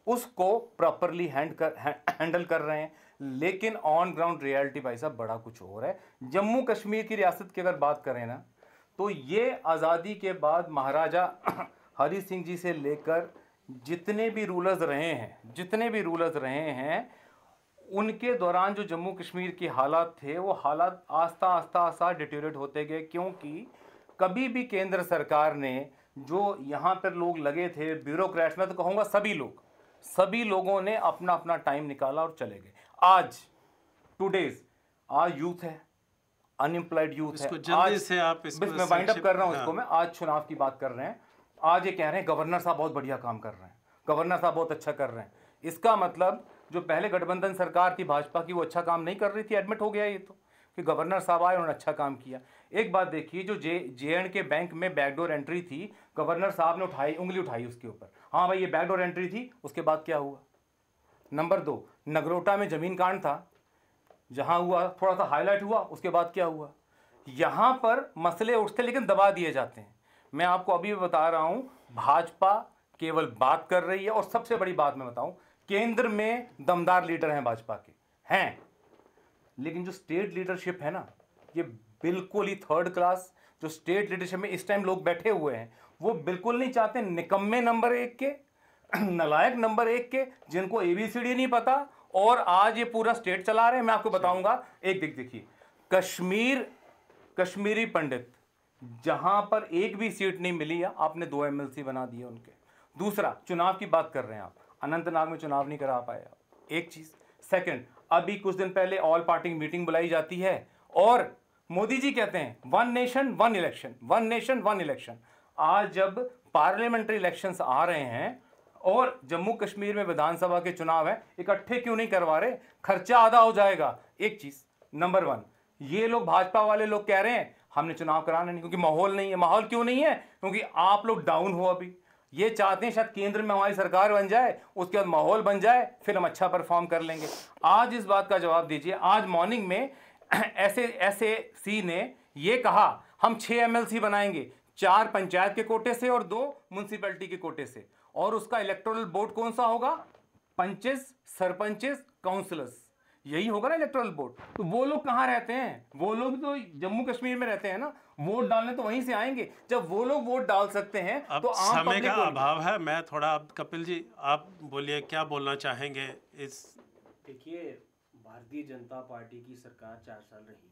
उसको प्रॉपरली हैंडल कर रहे हैं। लेकिन ऑन ग्राउंड रियलिटी भाई साहब बड़ा कुछ और है। जम्मू कश्मीर की रियासत की अगर बात करें ना, तो ये आज़ादी के बाद महाराजा हरि सिंह जी से लेकर जितने भी रूलर्स रहे हैं उनके दौरान जो जम्मू कश्मीर के हालात थे वो हालात आस्ता डिटेरियोरेट होते गए। क्योंकि कभी भी केंद्र सरकार ने जो यहाँ पर लोग लगे थे, ब्यूरोक्रेट्स, मैं तो कहूँगा सभी लोगों ने अपना अपना टाइम निकाला और चले गए। आज यूथ है, अनएम्प्लॉयड यूथ है। जल्दी से आप मैं वाइंड अप कर रहा हूँ इसको। मैं आज चुनाव की बात कर रहे हैं, आज ये कह रहे हैं गवर्नर साहब बहुत बढ़िया काम कर रहे हैं, गवर्नर साहब बहुत अच्छा कर रहे हैं। इसका मतलब जो पहले गठबंधन सरकार थी भाजपा की वो अच्छा काम नहीं कर रही थी, एडमिट हो गया ये तो, कि गवर्नर साहब आए उन्होंने अच्छा काम किया। एक बात देखिए, जो जे.एंड.के बैंक में बैकडोर एंट्री थी, गवर्नर साहब ने उंगली उठाई उसके ऊपर, हाँ भाई ये बैकडोर एंट्री थी, उसके बाद क्या हुआ? नंबर 2, नगरोटा में जमीन कांड था, जहां हुआ थोड़ा सा हाईलाइट हुआ, उसके बाद क्या हुआ? यहां पर मसले उठते लेकिन दबा दिए जाते हैं। मैं आपको अभी बता रहा हूं, भाजपा केवल बात कर रही है। और सबसे बड़ी बात मैं बताऊं, केंद्र में दमदार लीडर हैं भाजपा के, हैं, लेकिन जो स्टेट लीडरशिप है ना, ये बिल्कुल ही थर्ड क्लास। जो स्टेट लीडरशिप में इस टाइम लोग बैठे हुए हैं वो बिल्कुल नहीं चाहते निकम्मे नंबर 1 के, नलायक नंबर 1 के, जिनको ABCD नहीं पता और आज ये पूरा स्टेट चला रहे हैं। मैं आपको बताऊंगा, एक देखिए, कश्मीरी पंडित, जहां पर एक भी सीट नहीं मिली है, आपने 2 MLC बना दिए उनके। दूसरा, चुनाव की बात कर रहे हैं आप, अनंतनाग में चुनाव नहीं करा पाए आप, एक चीज। सेकंड, अभी कुछ दिन पहले ऑल पार्टी मीटिंग बुलाई जाती है और मोदी जी कहते हैं 1 नेशन 1 इलेक्शन, 1 नेशन 1 इलेक्शन। आज जब पार्लियामेंट्री इलेक्शंस आ रहे हैं और जम्मू कश्मीर में विधानसभा के चुनाव है, इकट्ठे क्यों नहीं करवा रहे? खर्चा आधा हो जाएगा, एक चीज। नंबर 1, ये लोग भाजपा वाले लोग कह रहे हैं हमने चुनाव कराना नहीं, क्योंकि माहौल नहीं है। माहौल क्यों नहीं है? क्योंकि आप लोग डाउन हो अभी। ये चाहते हैं शायद केंद्र में हमारी सरकार बन जाए, उसके बाद माहौल बन जाए, फिर हम अच्छा परफॉर्म कर लेंगे। आज इस बात का जवाब दीजिए। आज मॉर्निंग में SAC ने ये कहा हम 6 MLC बनाएंगे, 4 पंचायत के कोटे से और 2 म्युनिसिपैलिटी के कोटे से, और उसका इलेक्टोरल बोर्ड कौन सा होगा? पंचेस, सरपंचेस, काउंसलर्स, यही होगा ना इलेक्टोरल बोर्ड। तो वो लोग कहाँ रहते हैं? वो लोग तो जम्मू कश्मीर में रहते हैं ना, वोट डालने तो वहीं से आएंगे। जब वो लोग वोट डाल सकते हैं अब तो आम समय का अभाव है। मैं थोड़ा, अब कपिल जी आप बोलिए, क्या बोलना चाहेंगे इस? देखिए, भारतीय जनता पार्टी की सरकार 4 साल रही,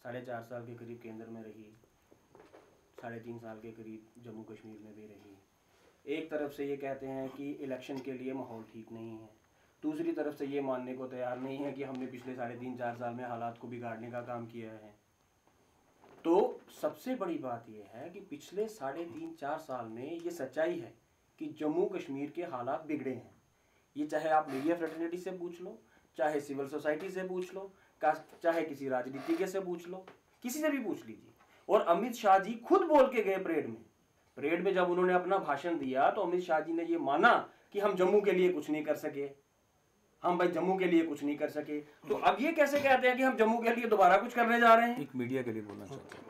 4.5 साल के करीब केंद्र में रही, 3.5 साल के करीब जम्मू कश्मीर में भी रही। एक तरफ से ये कहते हैं कि इलेक्शन के लिए माहौल ठीक नहीं है, दूसरी तरफ से ये मानने को तैयार नहीं है कि हमने पिछले 3.5-4 साल में हालात को बिगाड़ने का काम किया है। तो सबसे बड़ी बात यह है कि पिछले 3.5-4 साल में ये सच्चाई है कि जम्मू कश्मीर के हालात बिगड़े हैं। ये चाहे आप मीडिया फ्रेटर्निटी से पूछ लो, चाहे सिविल सोसाइटी से पूछ लो, चाहे किसी राजनीतिज्ञ से पूछ लो, किसी से भी पूछ लीजिए। और अमित शाह जी खुद बोल के गए परेड में जब उन्होंने अपना भाषण दिया तो अमित शाह जी ने ये माना कि हम जम्मू के लिए कुछ नहीं कर सके, हम भाई जम्मू के लिए कुछ नहीं कर सके। तो अब ये कैसे कहते हैं कि हम जम्मू के लिए दोबारा कुछ करने जा रहे हैं? एक मीडिया के लिए बोलना चाहते हैं।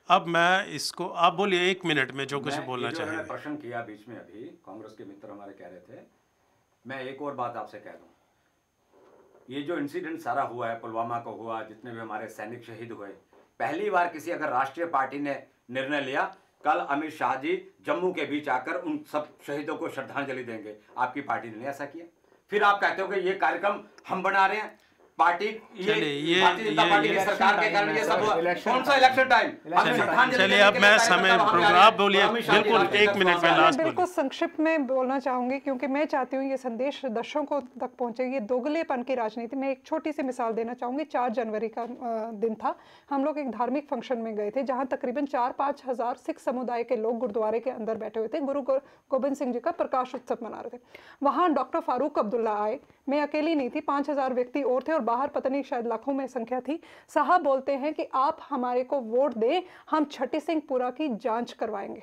अब मैं इसको, आप बोलिए 1 मिनट में जो कुछ बोलना चाहिए। प्रश्न किया बीच में, अभी कांग्रेस के मित्र हमारे कह रहे थे, मैं एक और बात आपसे कह दूं, ये जो इंसिडेंट सारा हुआ है, पुलवामा को हुआ, जितने भी हमारे सैनिक शहीद हुए, पहली बार किसी अगर राष्ट्रीय पार्टी ने निर्णय लिया कल अमित शाह जी जम्मू के बीच आकर उन सब शहीदों को श्रद्धांजलि देंगे, आपकी पार्टी ने ऐसा किया। फिर आप कहते हो कि ये कार्यक्रम हम बना रहे हैं, पार्टी ये भारतीय जनता पार्टी की सरकार के कारण ये सब कौन सा इलेक्शन टाइम। चलिए अब मैं समय आप बोलिए, बिल्कुल 1 मिनट में लास्ट। बिल्कुल संक्षिप्त में बोलना चाहूंगी क्योंकि मैं चाहती हूँ ये संदेश दर्शकों तक पहुंचे। ये दोगलेपन की राजनीति में एक छोटी सी मिसाल देना चाहूंगी। 4 जनवरी का दिन था, हम लोग एक धार्मिक फंक्शन में गए थे जहाँ तकरीबन 4-5 हज़ार सिख समुदाय के लोग गुरुद्वारे के अंदर बैठे हुए थे, गुरु गोबिंद सिंह जी का प्रकाश उत्सव मना रहे थे। वहाँ डॉक्टर फारूक अब्दुल्ला आए, मैं अकेली नहीं थी, 5,000 व्यक्ति और थे और बाहर पता नहीं शायद लाखों में संख्या थी। साहब बोलते हैं कि आप हमारे को वोट दें, हम छठी सिंहपुरा की जांच करवाएंगे।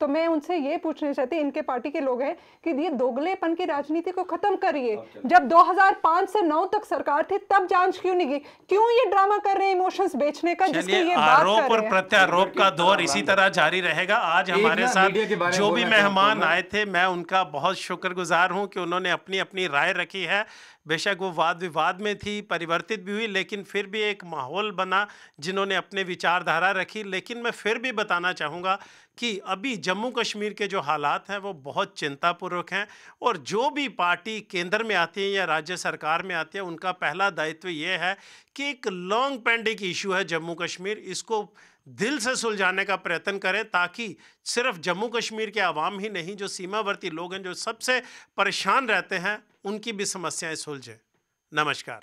तो मैं उनसे ये पूछना चाहती, इनके पार्टी के लोग हैं, कि ये दोगलेपन की राजनीति को खत्म करिए। जब 2005 से 9 तक सरकार थी तब जांच क्यों नहीं की? क्यों ये ड्रामा कर रहे हैं इमोशंस बेचने का, जिसके ये बात कर रहे हैं? आरोप और प्रत्यारोप का दौर इसी तरह जारी रहेगा। आज हमारे साथ जो भी मेहमान आए थे, मैं उनका बहुत शुक्रगुजार हूं कि उन्होंने अपनी अपनी राय रखी है। बेशक वो वाद विवाद में थी, परिवर्तित भी हुई, लेकिन फिर भी एक माहौल बना जिन्होंने अपने विचारधारा रखी। लेकिन मैं फिर भी बताना चाहूँगा कि अभी जम्मू कश्मीर के जो हालात हैं वो बहुत चिंतापूर्वक हैं, और जो भी पार्टी केंद्र में आती है या राज्य सरकार में आती है, उनका पहला दायित्व ये है कि एक लॉन्ग पेंडिंग इशू है जम्मू कश्मीर, इसको दिल से सुलझाने का प्रयत्न करें, ताकि सिर्फ जम्मू कश्मीर के आवाम ही नहीं, जो सीमावर्ती लोग हैं, जो सबसे परेशान रहते हैं, उनकी भी समस्याएं सुलझें। नमस्कार।